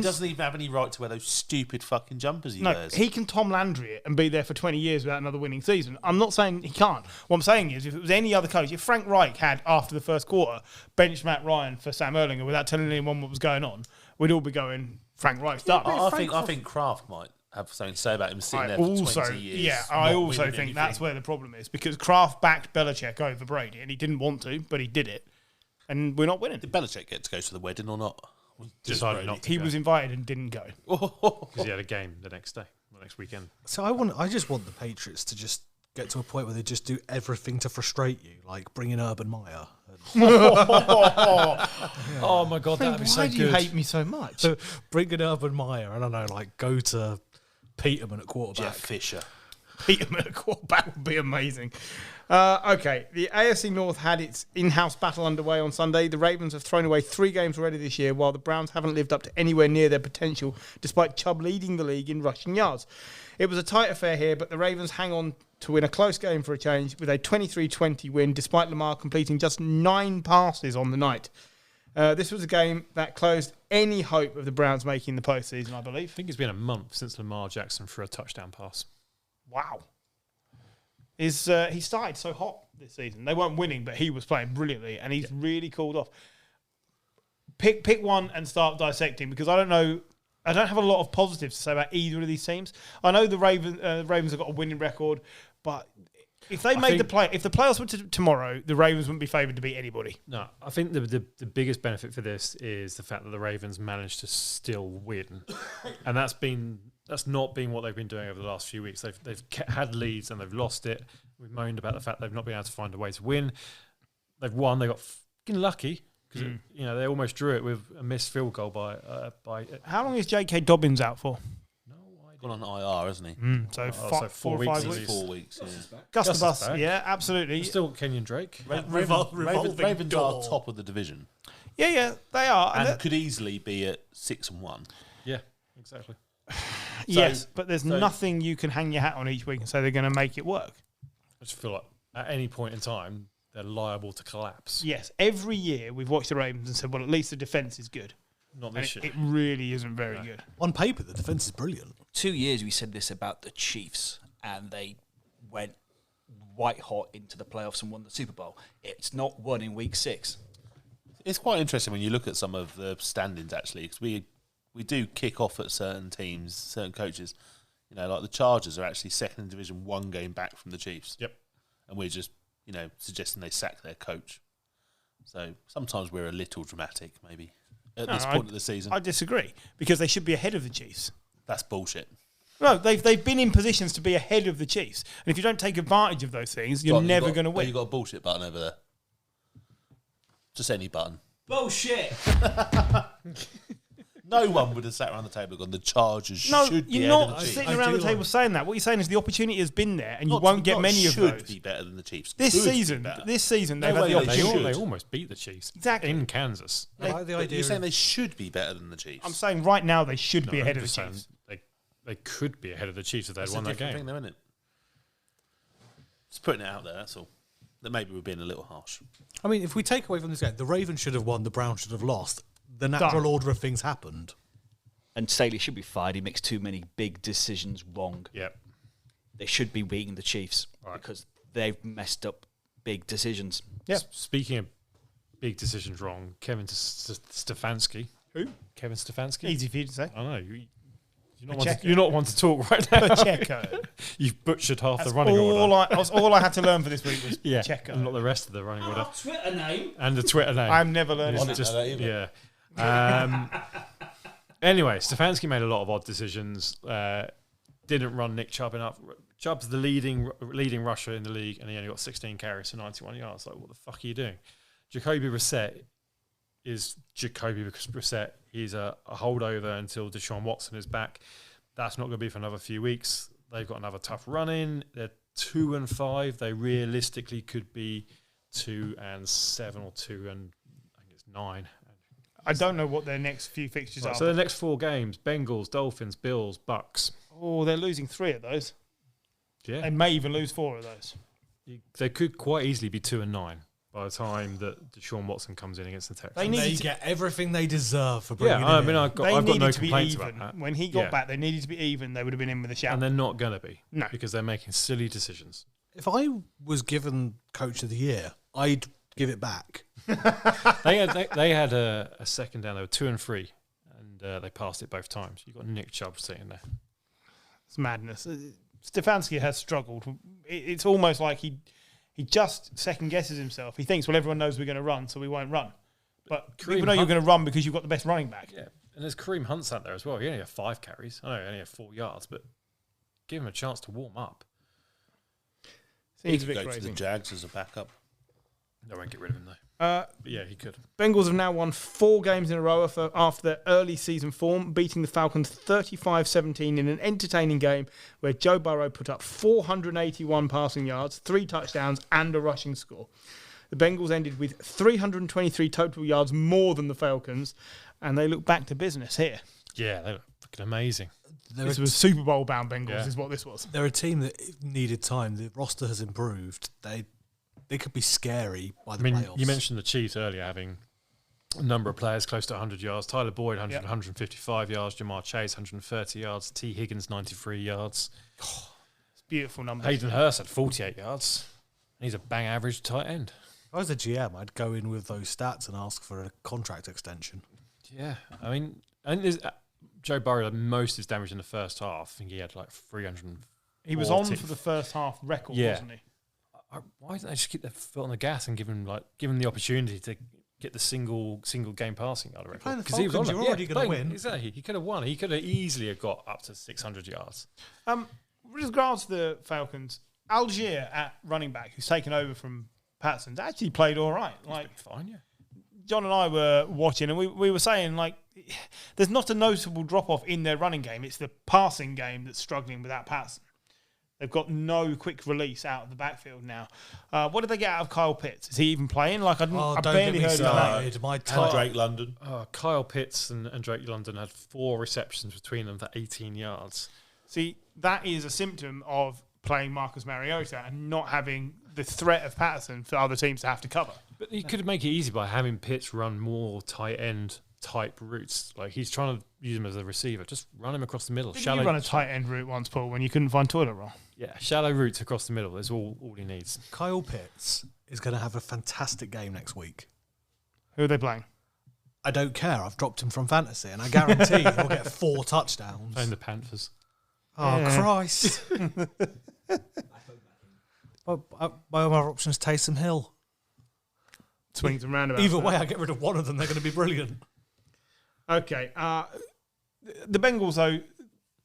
doesn't even have any right to wear those stupid fucking jumpers he wears. He can Tom Landry it and be there for 20 years without another winning season. I'm not saying he can't. What I'm saying is if it was any other coach, if Frank Reich had, after the first quarter, benched Matt Ryan for Sam Erlinger without telling anyone what was going on, we'd all be going, Frank Reich's done. I think Kraft might have something to say about him sitting there for 20 years. Yeah, I also think that's where the problem is because Kraft backed Belichick over Brady and he didn't want to, but he did it. And we're not winning. Did Belichick get to go to the wedding or not? Decided not to. He was invited and didn't go. Because he had a game the next day. the next weekend. So I just want the Patriots to just get to a point where they just do everything to frustrate you, like bring in Urban Meyer. Oh my God, that'd be so Why good. do you hate me so much? Bring in Urban Meyer. I don't know, like go to Peterman at quarterback. Jeff Fisher. Peterman at quarterback would be amazing. Okay, the AFC North had its in-house battle underway on Sunday. The Ravens have thrown away 3 games already this year, while the Browns haven't lived up to anywhere near their potential, despite Chubb leading the league in rushing yards. It was a tight affair here, but the Ravens hang on to win a close game for a change with a 23-20 win, despite Lamar completing just 9 passes on the night. This was a game that closed any hope of the Browns making the postseason, I believe. I think it's been a month since Lamar Jackson threw a touchdown pass. Wow. He started so hot this season. They weren't winning, but he was playing brilliantly, and he's really cooled off. Pick one and start dissecting, because I don't know. I don't have a lot of positives to say about either of these teams. I know the Ravens have got a winning record, but if they made if the playoffs were tomorrow, the Ravens wouldn't be favoured to beat anybody. No, I think the biggest benefit for this is the fact that the Ravens managed to still win, and that's not been what they've been doing over the last few weeks. They've had leads and they've lost it. We've moaned about the fact they've not been able to find a way to win. They've won. They got fucking lucky because they almost drew it with a missed field goal by. How long is J.K. Dobbins out for? No idea. Gone on IR, hasn't he? So 4 4 or weeks 5 at weeks. least. 4 weeks. Yeah. Gustabus, back. yeah, absolutely. Still Kenyon Drake. Ravens are top of the division Yeah, they are. and could easily be at 6-1. Yeah, exactly. Yes, but there's nothing you can hang your hat on each week and say they're going to make it work. I just feel like at any point in time they're liable to collapse. Yes, every year we've watched the Ravens and said, well, at least the defence is good. Not And this year. it really isn't very good. On paper, the defense is brilliant. 2 years we said this about the Chiefs, and they went white hot into the playoffs and won the Super Bowl. It's not won in week 6. It's quite interesting when you look at some of the standings, actually, because we do kick off at certain teams, certain coaches. You know, like the Chargers are actually second in Division 1 game back from the Chiefs. Yep. And we're just, suggesting they sack their coach. So sometimes we're a little dramatic, maybe, at this point of the season. I disagree, because they should be ahead of the Chiefs. That's bullshit. No, they've been in positions to be ahead of the Chiefs. And if you don't take advantage of those things, you're never going to win. You've got a bullshit button over there. Just any button. Bullshit! No one would have sat around the table and gone, the Chargers No, should be you're ahead of not the Chiefs. sitting around the table saying that. What you're saying is the opportunity has been there, and you Not- won't get not many of should those. be better than the Chiefs. This Could be season, better. they've No had the way they opportunity. should. They almost beat the Chiefs. Exactly. In Kansas. I like the But idea you're saying of- they should be better than the Chiefs. I'm saying right now they should be No, ahead I'm of the just saying Chiefs. They could be ahead of the Chiefs if they'd That's won a that different game. thing, though, isn't it? Just putting it out there, that's all. That maybe we're being a little harsh. I mean, if we take away from this game, the Ravens should have won, the Browns should have lost. The natural order of things happened. And Staley should be fired. He makes too many big decisions wrong. Yep. They should be beating the Chiefs because they've messed up big decisions. Yeah. Speaking of big decisions wrong, Kevin Stefanski. Who? Kevin Stefanski. Easy for you to say. I know. Pacheco. You're not one to talk right now. Pacheco. You've butchered half That's the running all order. all I had to learn for this week was Yeah, Pacheco. and not the rest of the running order. Twitter name. And the Twitter name. I'm never learning It's that. know that either. yeah. Anyway, Stefanski made a lot of odd decisions. Didn't run Nick Chubb enough. Chubb's the leading rusher in the league, and he only got 16 carries for 91 yards. Like, what the fuck are you doing? Jacoby Brissett is Jacoby Brissett. He's a holdover until Deshaun Watson is back. That's not going to be for another few weeks. They've got another tough run in. They're 2-5. They realistically could be 2-7 or 2-9. I don't know what their next few fixtures are. So the next 4 games: Bengals, Dolphins, Bills, Bucks. Oh, they're losing 3 of those. Yeah, They may even lose 4 of those. they could quite easily be 2-9 by the time that Deshaun Watson comes in against the Texans. They And need they to- get everything they deserve for bringing Yeah, I him mean, in. I've got They no needed to be complaints even. about that. When he got Yeah. back, they needed to be even. They would have been in with a shout. And they're not going to be. No. Because they're making silly decisions. If I was given Coach of the Year, I'd give it back. They had a second down. They were 2-3, and they passed it both times. You've got Nick Chubb sitting there. It's madness. Stefanski has struggled. It's almost like he just second guesses himself. He thinks, well, everyone knows we're going to run, so we won't run. But Kareem people know you're Hunt- going to run because you've got the best running back. Yeah, and there's Kareem Hunt's out there as well. He only had 5 carries. I know he only had 4 yards, but give him a chance to warm up. He Seems a could bit go to crazy. the Jags as a backup. They won't get rid of him, though. But yeah, he could. Bengals have now won 4 games in a row after their early season form, beating the Falcons 35-17 in an entertaining game where Joe Burrow put up 481 passing yards, 3 touchdowns, and a rushing score. The Bengals ended with 323 total yards more than the Falcons, and they look back to business here. Yeah, they look fucking amazing. This was Super Bowl bound Bengals, Yeah. is what this was. They're a team that needed time. The roster has improved. They could be scary by the playoffs. You mentioned the Chiefs earlier having a number of players close to 100 yards. Tyler Boyd, 155 yards. Jamar Chase, 130 yards. T. Higgins, 93 yards. It's beautiful numbers. Hayden Hurst had 48 yards. And he's a bang average tight end. If I was a GM, I'd go in with those stats and ask for a contract extension. Yeah. I mean, and Joe Burrow had most of his damage in the first half. I think he had like 300. He was on for the first half record, wasn't he? Why didn't they just keep their foot on the gas and give him the opportunity to get the single game passing yard record? Playing the 'Cause he was on Falcons, it. you're already gonna playing- win. Exactly. He could have won. He could have easily have got up to 600 yards. With regards to the Falcons, Algier at running back, who's taken over from Patson's, actually played all right. Like Fine, yeah. John and I were watching, and we were saying, like, there's not a noticeable drop-off in their running game. It's the passing game that's struggling without Patson. They've got no quick release out of the backfield now. What did they get out of Kyle Pitts? Is he even playing? Like, I Don't barely get me heard his name. started. My And time. Drake London. Kyle Pitts and Drake London had 4 receptions between them for 18 yards. See, that is a symptom of playing Marcus Mariota and not having the threat of Patterson for other teams to have to cover. But you could make it easy by having Pitts run more tight end type routes. Like he's trying to use him as a receiver. Just run him across the middle. Did you run a tight end route once, Paul, when you couldn't find toilet roll? Yeah, shallow routes across the middle is all he needs. Kyle Pitts is going to have a fantastic game next week. Who are they playing? I don't care. I've dropped him from fantasy, and I guarantee he'll get 4 touchdowns. Playing the Panthers. Oh, Yeah. Christ. My other option is Taysom Hill. Swings and roundabouts. Either way, I get rid of one of them. They're going to be brilliant. Okay. The Bengals, though,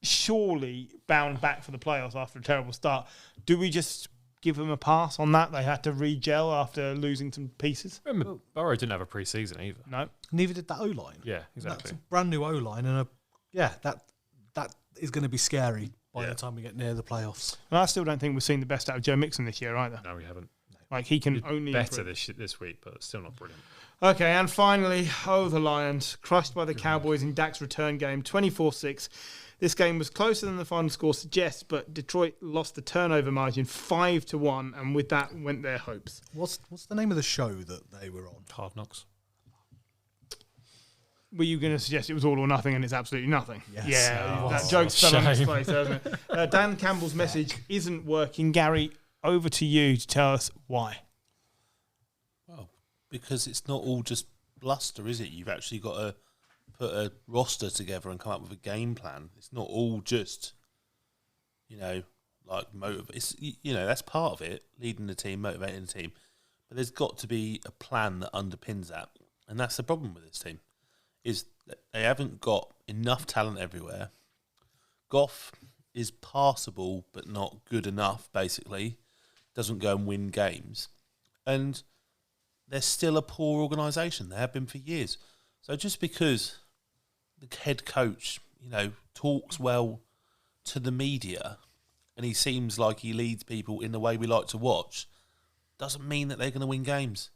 surely bound back for the playoffs after a terrible start. Do we just give them a pass on that? They had to re-gel after losing some pieces? Remember, Burrow didn't have a pre-season either. No. Neither did that O-line. Yeah, That's exactly. a brand new O-line, and that is going to be scary by the time we get near the playoffs. And I still don't think we've seen the best out of Joe Mixon this year either. No, we haven't. Like, he can He's only better improve. this week, but still not brilliant. Okay, and finally, the Lions, crushed by the Cowboys in Dak's return game, 24-6. This game was closer than the final score suggests, but Detroit lost the turnover margin 5-1, and with that went their hopes. What's the name of the show that they were on? Hard Knocks. Were you going to suggest it was all or nothing and it's absolutely nothing? Yes. Yeah, Oh, that joke's fell on its shame. place, hasn't it? Dan Campbell's message isn't working. Gary, over to you to tell us why. Well, because it's not all just bluster, is it? You've actually got to put a roster together and come up with a game plan. It's not all just, like it's that's part of it, leading the team, motivating the team. But there's got to be a plan that underpins that, and that's the problem with this team, is that they haven't got enough talent everywhere. Goff is passable, but not good enough. Basically, doesn't go and win games, and they're still a poor organisation. They have been for years. So just because the head coach, talks well to the media and he seems like he leads people in the way we like to watch, doesn't mean that they're going to win games.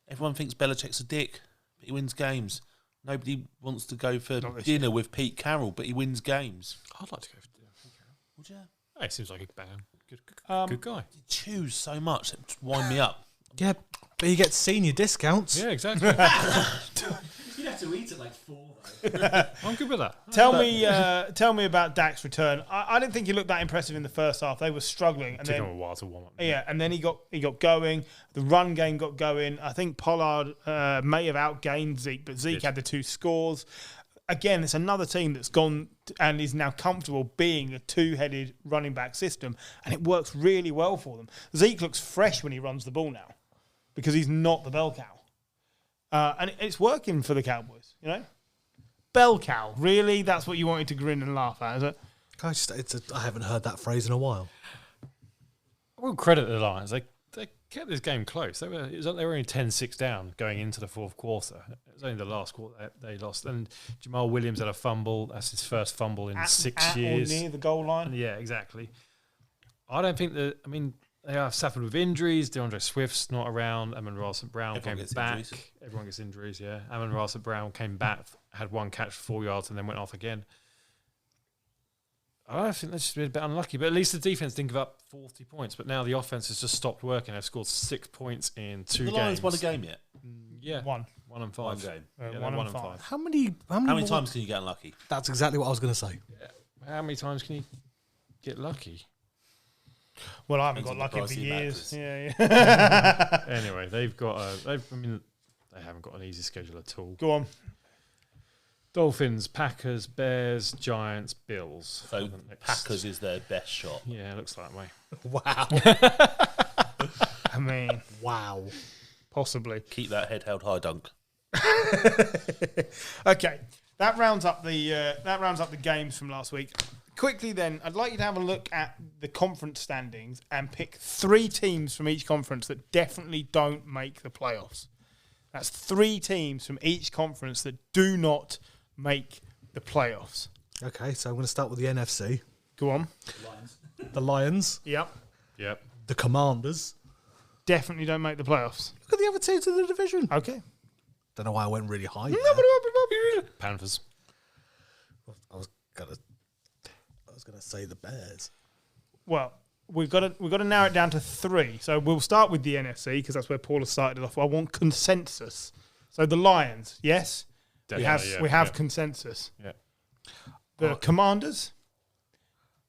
Everyone thinks Belichick's a dick, but he wins games. Nobody wants to go for dinner with Pete Carroll, but he wins games. I'd like to go for dinner. Would you? Hey, seems like a good guy. You choose so much. It wind me up. Yeah, but you get senior discounts. Yeah, exactly. You'd have to eat at like 4, though. I'm good with that. Tell me about Dak's return. I didn't think he looked that impressive in the first half. They were struggling, and Took then him a while to warm up. yeah, and then he got going. The run game got going. I think Pollard may have outgained Zeke, but Zeke had the 2 scores. Again, it's another team that's gone and is now comfortable being a 2-headed running back system, and it works really well for them. Zeke looks fresh when he runs the ball now because he's not the bell cow. And it's working for the Cowboys, Bell cow, really? That's what you wanted to grin and laugh at, is it? I haven't heard that phrase in a while. I will credit the Lions. They kept this game close. They were only 10-6 down going into the fourth quarter. It was only the last quarter they lost. And Jamal Williams had a fumble. That's his first fumble in 6 years. Or near the goal line. Yeah, exactly. I don't think that. I mean, they have suffered with injuries. DeAndre Swift's not around. Amon-Ra St. Brown Everyone came gets back. injuries. Everyone gets injuries, yeah. Amon-Ra St. Brown came back, had one catch for 4 yards, and then went off again. I think that's just been a bit unlucky. But at least the defense didn't give up 40 points. But now the offense has just stopped working. They've scored 6 points in 2 games. The Lions won a game yet? Yeah. 1 and 5. One game. Yeah, one one and and 5. 5. How many How many more- times can you get unlucky? That's exactly what I was going to say. How many times can you get lucky? Well, I haven't Depends got on the lucky for price of years. the Yeah. Anyway, they've got they haven't got an easy schedule at all. Go on. Dolphins, Packers, Bears, Giants, Bills. So Packers is their best shot. Yeah, it looks that way. Wow. I mean, Wow. possibly. Keep that head held high, Dunk. Okay, that rounds up the games from last week. Quickly, then, I'd like you to have a look at the conference standings and pick 3 teams from each conference that definitely don't make the playoffs. That's 3 teams from each conference that do not make the playoffs. Okay, so I'm going to start with the NFC. Go on. The Lions, Yep. Yep. the Commanders. Definitely don't make the playoffs. Look at the other teams in the division. Okay. Don't know why I went really high. Panthers. I was gonna say the Bears. Well, we've got to narrow it down to 3. So we'll start with the NFC because that's where Paul has started it off. I want consensus. So the Lions, yes, Definitely, we have yeah. consensus. Yeah. The Commanders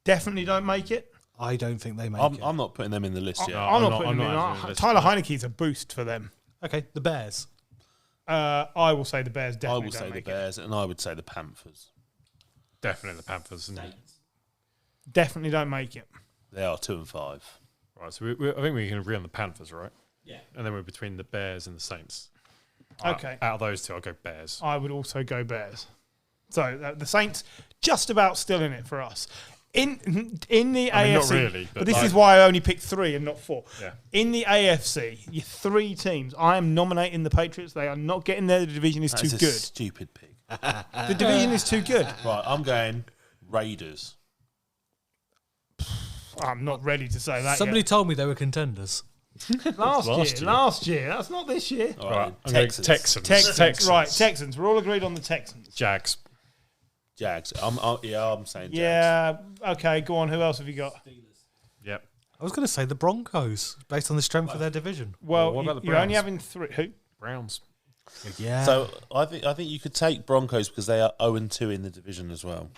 definitely don't make it. I don't think they make it. I'm not putting them in the list yet. I'm not putting I'm them in. not actually Tyler Heineke's a boost for them. Okay, the Bears. I will say the Bears I definitely will don't say the make it. Bears, and I would say the Panthers. Definitely the Panthers. And Definitely don't make it. They are 2 and 5. right, so I think we can agree on the Panthers, right? Yeah. And then we're between the Bears and the Saints. Okay. Out of those two, I'll go Bears. I would also go Bears. So the Saints just about still in it for us. In the I mean, not AFC, really, but this like- is why I only picked 3 and not 4. Yeah. In the AFC, your 3 teams. I am nominating the Patriots. They are not getting there. The division is That's too a good. stupid pig. The division is too good. Right, I'm going Raiders. I'm not ready to say that Somebody yet. told me they were contenders. Last year. That's not this year. All Right, right, I'm going Texans. Texans. Right, Texans. We're all agreed on the Texans. Jags. Jags. I'm saying Jags. Yeah. Okay. Go on. Who else have you got? Yep. I was going to say the Broncos, based on the strength of their division. Well, what about the you're only Browns? having 3. Who? Browns. Yeah. So I think you could take Broncos because they are 0 and 2 in the division as well.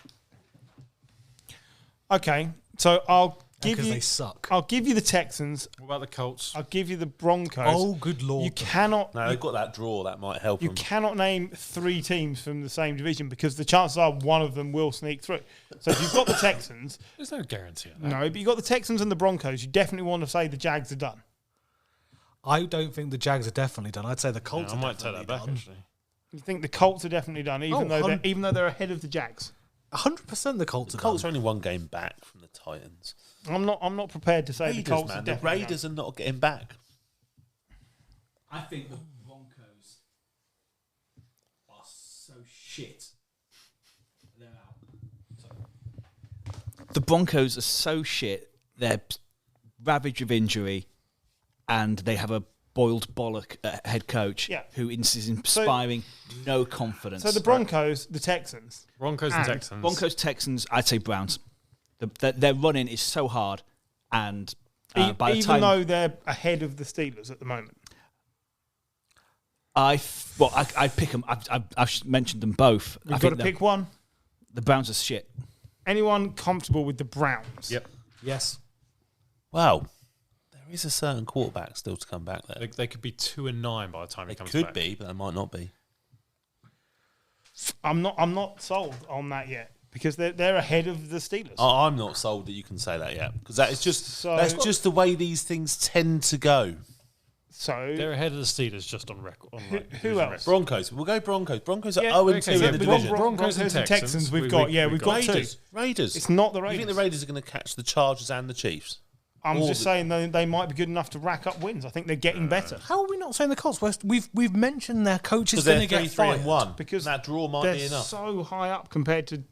Okay. So I'll give because you. they suck. I'll give you the Texans. What about the Colts? I'll give you the Broncos. Oh, good lord. You cannot. No, they've got that draw that might help You them. cannot name 3 teams from the same division because the chances are one of them will sneak through. So if you've got the Texans, There's no guarantee of that. no, but you've got the Texans and the Broncos, you definitely want to say the Jags are done. I don't think the Jags are definitely done. I'd say the Yeah, Colts I are might take definitely that back, done. actually. You think the Colts are definitely done, Oh, even though they're ahead of the Jags. 100% the Colts The are Colts done. are only 1 game back from the Titans. I'm not prepared to say the Raiders, Colts man. are The definitely Raiders are not getting back. I think the Broncos are so shit. They're out. The Broncos are so shit. They're ravaged of injury, and they have a boiled bollock head coach who is inspiring no confidence. So the Broncos, the Texans. Broncos and Texans. Broncos, Texans, I'd say Browns. Their running is so hard, and by the even time though they're ahead of the Steelers at the moment. I pick them. I've mentioned them both. You've got to pick one. The Browns are shit. Anyone comfortable with the Browns? Yep. Yes. Wow. There is a certain quarterback still to come back there. They could be 2 and 9 by the time They he comes could back. be, but they might not be. I'm not sold on that yet because they're ahead of the Steelers. I'm not sold that you can say that yet because that is just So- that's just the way these things tend to go. So They're ahead of the Steelers just on record. who else? Broncos. We'll go Broncos. Broncos are Yeah, 0-2 okay, in so the we've division. got Broncos and Texans. We've got two. Raiders. It's not the You think Raiders. the Raiders are going to catch the Chargers and the Chiefs? I'm just saying they might be good enough to rack up wins. I think they're getting better. How are we not saying the Colts? We've mentioned their coach is Because going they're to get fired. 3-1. Because that draw might They're be enough. so high up compared to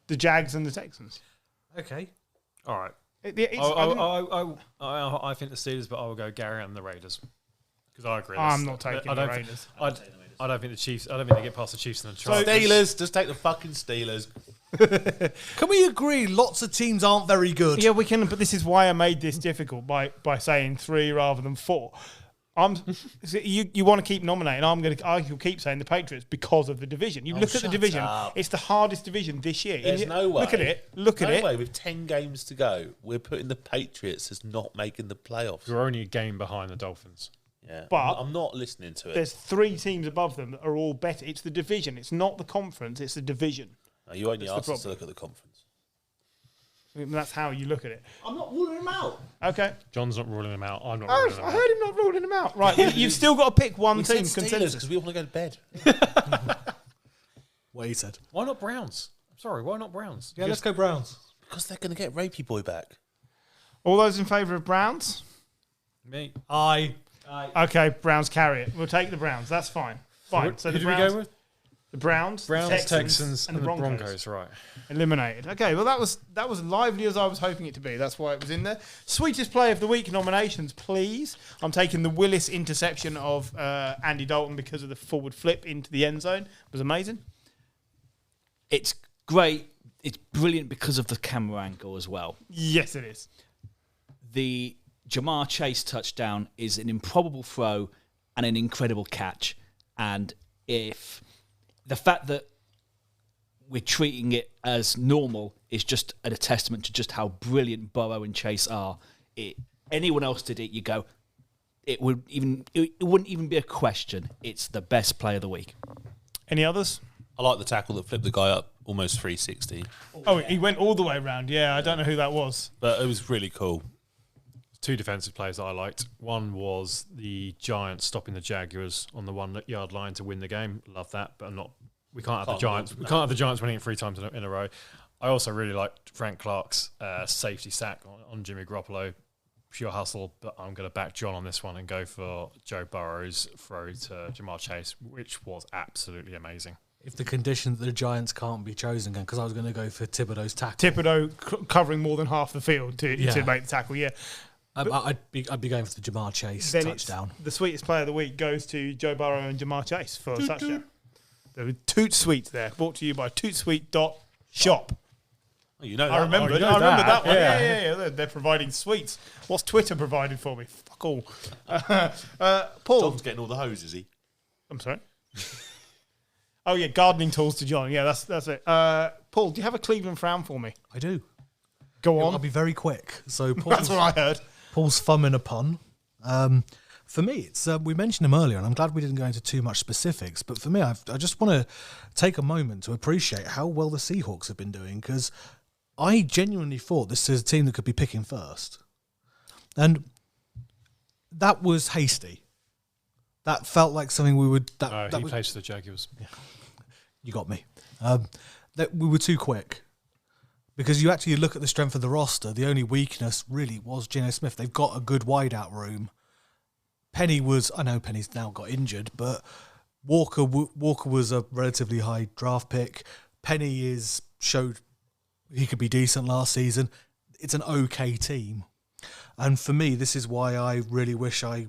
the Jags and the Texans. Okay. All right. I think the Steelers, but I will go Gary and the Raiders because I agree. I'm not taking the Raiders. I don't think the Chiefs. I don't think they get past the Chiefs and the Chargers. Steelers, just take the fucking Steelers. Can we agree lots of teams aren't very good? Yeah, we can. But this is why I made this difficult by saying 3 rather than 4. You want to keep nominating. I will keep saying the Patriots because of the division. You look at the division; up. it's the hardest division this year. There's no way. Look at it. Look at No it. way. With 10 games to go, we're putting the Patriots as not making the playoffs. You're only a game behind the Dolphins. Yeah, But I'm not listening to it. There's 3 teams above them that are all better. It's the division. It's not the conference. It's the division. No, you only That's the asked us to problem. look at the conference. I mean, that's how you look at it. I'm not ruling him out. Okay. John's not ruling them out. I'm not Oh, ruling them I out. heard him not ruling them out. Right, you've still got to pick one We team. said Steelers Consensus. because we want to go to bed. What he said. Why not Browns? I'm sorry, why not Browns? Yeah, let's go Browns. Because they're going to get Rapey Boy back. All those in favour of Browns? Me. Okay, Browns carry it. We'll take the Browns. That's fine. Fine. So Who the do we Browns, go with? The Browns, Texans, and the Broncos. Right. Eliminated. Okay, well that was lively as I was hoping it to be. That's why it was in there. Sweetest play of the week nominations, please. I'm taking the Willis interception of Andy Dalton because of the forward flip into the end zone. It was amazing. It's great. It's brilliant because of the camera angle as well. Yes, it is. The Jamar Chase touchdown is an improbable throw and an incredible catch. And if the fact that we're treating it as normal is just a testament to just how brilliant Burrow and Chase are. Anyone else did it, you go, it wouldn't even be a question. It's the best play of the week. Any others? I like the tackle that flipped the guy up almost 360. Oh, he went all the way around. Yeah, I don't know who that was. But it was really cool. 2 defensive plays that I liked. One was the Giants stopping the Jaguars on the 1 yard line to win the game. Love that, but we can't have the Giants. We can't have the Giants winning it 3 times in a row. I also really liked Frank Clark's safety sack on Jimmy Garoppolo. Pure hustle, but I'm going to back John on this one and go for Joe Burrow's throw to Jamar Chase, which was absolutely amazing. If the condition that the Giants can't be chosen again, because I was going to go for Thibodeau's tackle. Thibodeau covering more than half the field to make the tackle. Yeah. I'd be going for the Jamar Chase Then touchdown. The sweetest player of the week goes to Joe Burrow and Jamar Chase for a touchdown. There were Toot Sweets there, brought to you by tootsweet.shop. Oh, you know that. I remember you know that one. Yeah. Yeah. They're providing sweets. What's Twitter provided for me? Fuck all. Paul. John's getting all the hose, is he? I'm sorry. Oh, yeah, gardening tools to John. Yeah, that's it. Paul, do you have a Cleveland frown for me? I do. Go on. I'll be very quick. So That's what I heard. Paul's thumb in a pun. For me, it's we mentioned him earlier, and I'm glad we didn't go into too much specifics. But for me, I just want to take a moment to appreciate how well the Seahawks have been doing, because I genuinely thought this is a team that could be picking first. And that was hasty. That felt like something we would... He plays for the Jaguars. Yeah. You got me. That we were too quick. Because you actually look at the strength of the roster, the only weakness really was Geno Smith. They've got a good wideout room. I know Penny's now got injured, but Walker was a relatively high draft pick. Penny showed he could be decent last season. It's an okay team. And for me, this is why I really wish for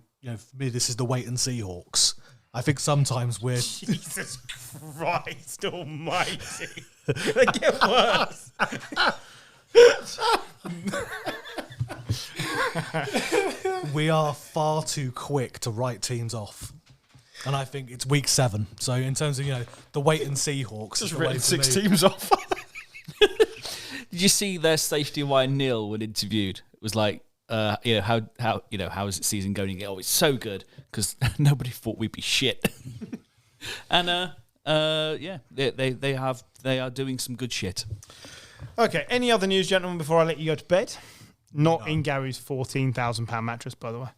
me, this is the wait and see Hawks. I think sometimes we're... Jesus Christ almighty. They get worse. We are far too quick to write teams off. And I think it's week 7. So in terms of, the wait and see Hawks... Just is the way written for 6 me. teams off. Did you see their safety Ryan Neal when interviewed? It was like, how is the season going? Oh, it's so good because nobody thought we'd be shit. And they are doing some good shit. Okay, any other news, gentlemen, before I let you go to bed? Not in Gary's £14,000 mattress, by the way.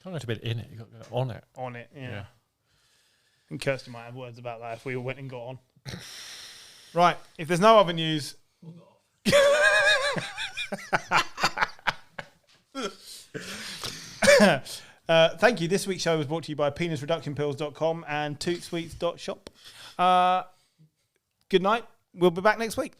Can't go to bed in it. You got to go on it. On it, yeah. Yeah. And Kirsty might have words about that if we all went and got on. Right, if there's no other news... Thank you. This week's show was brought to you by penisreductionpills.com and tootsweets.shop. Good night. We'll be back next week.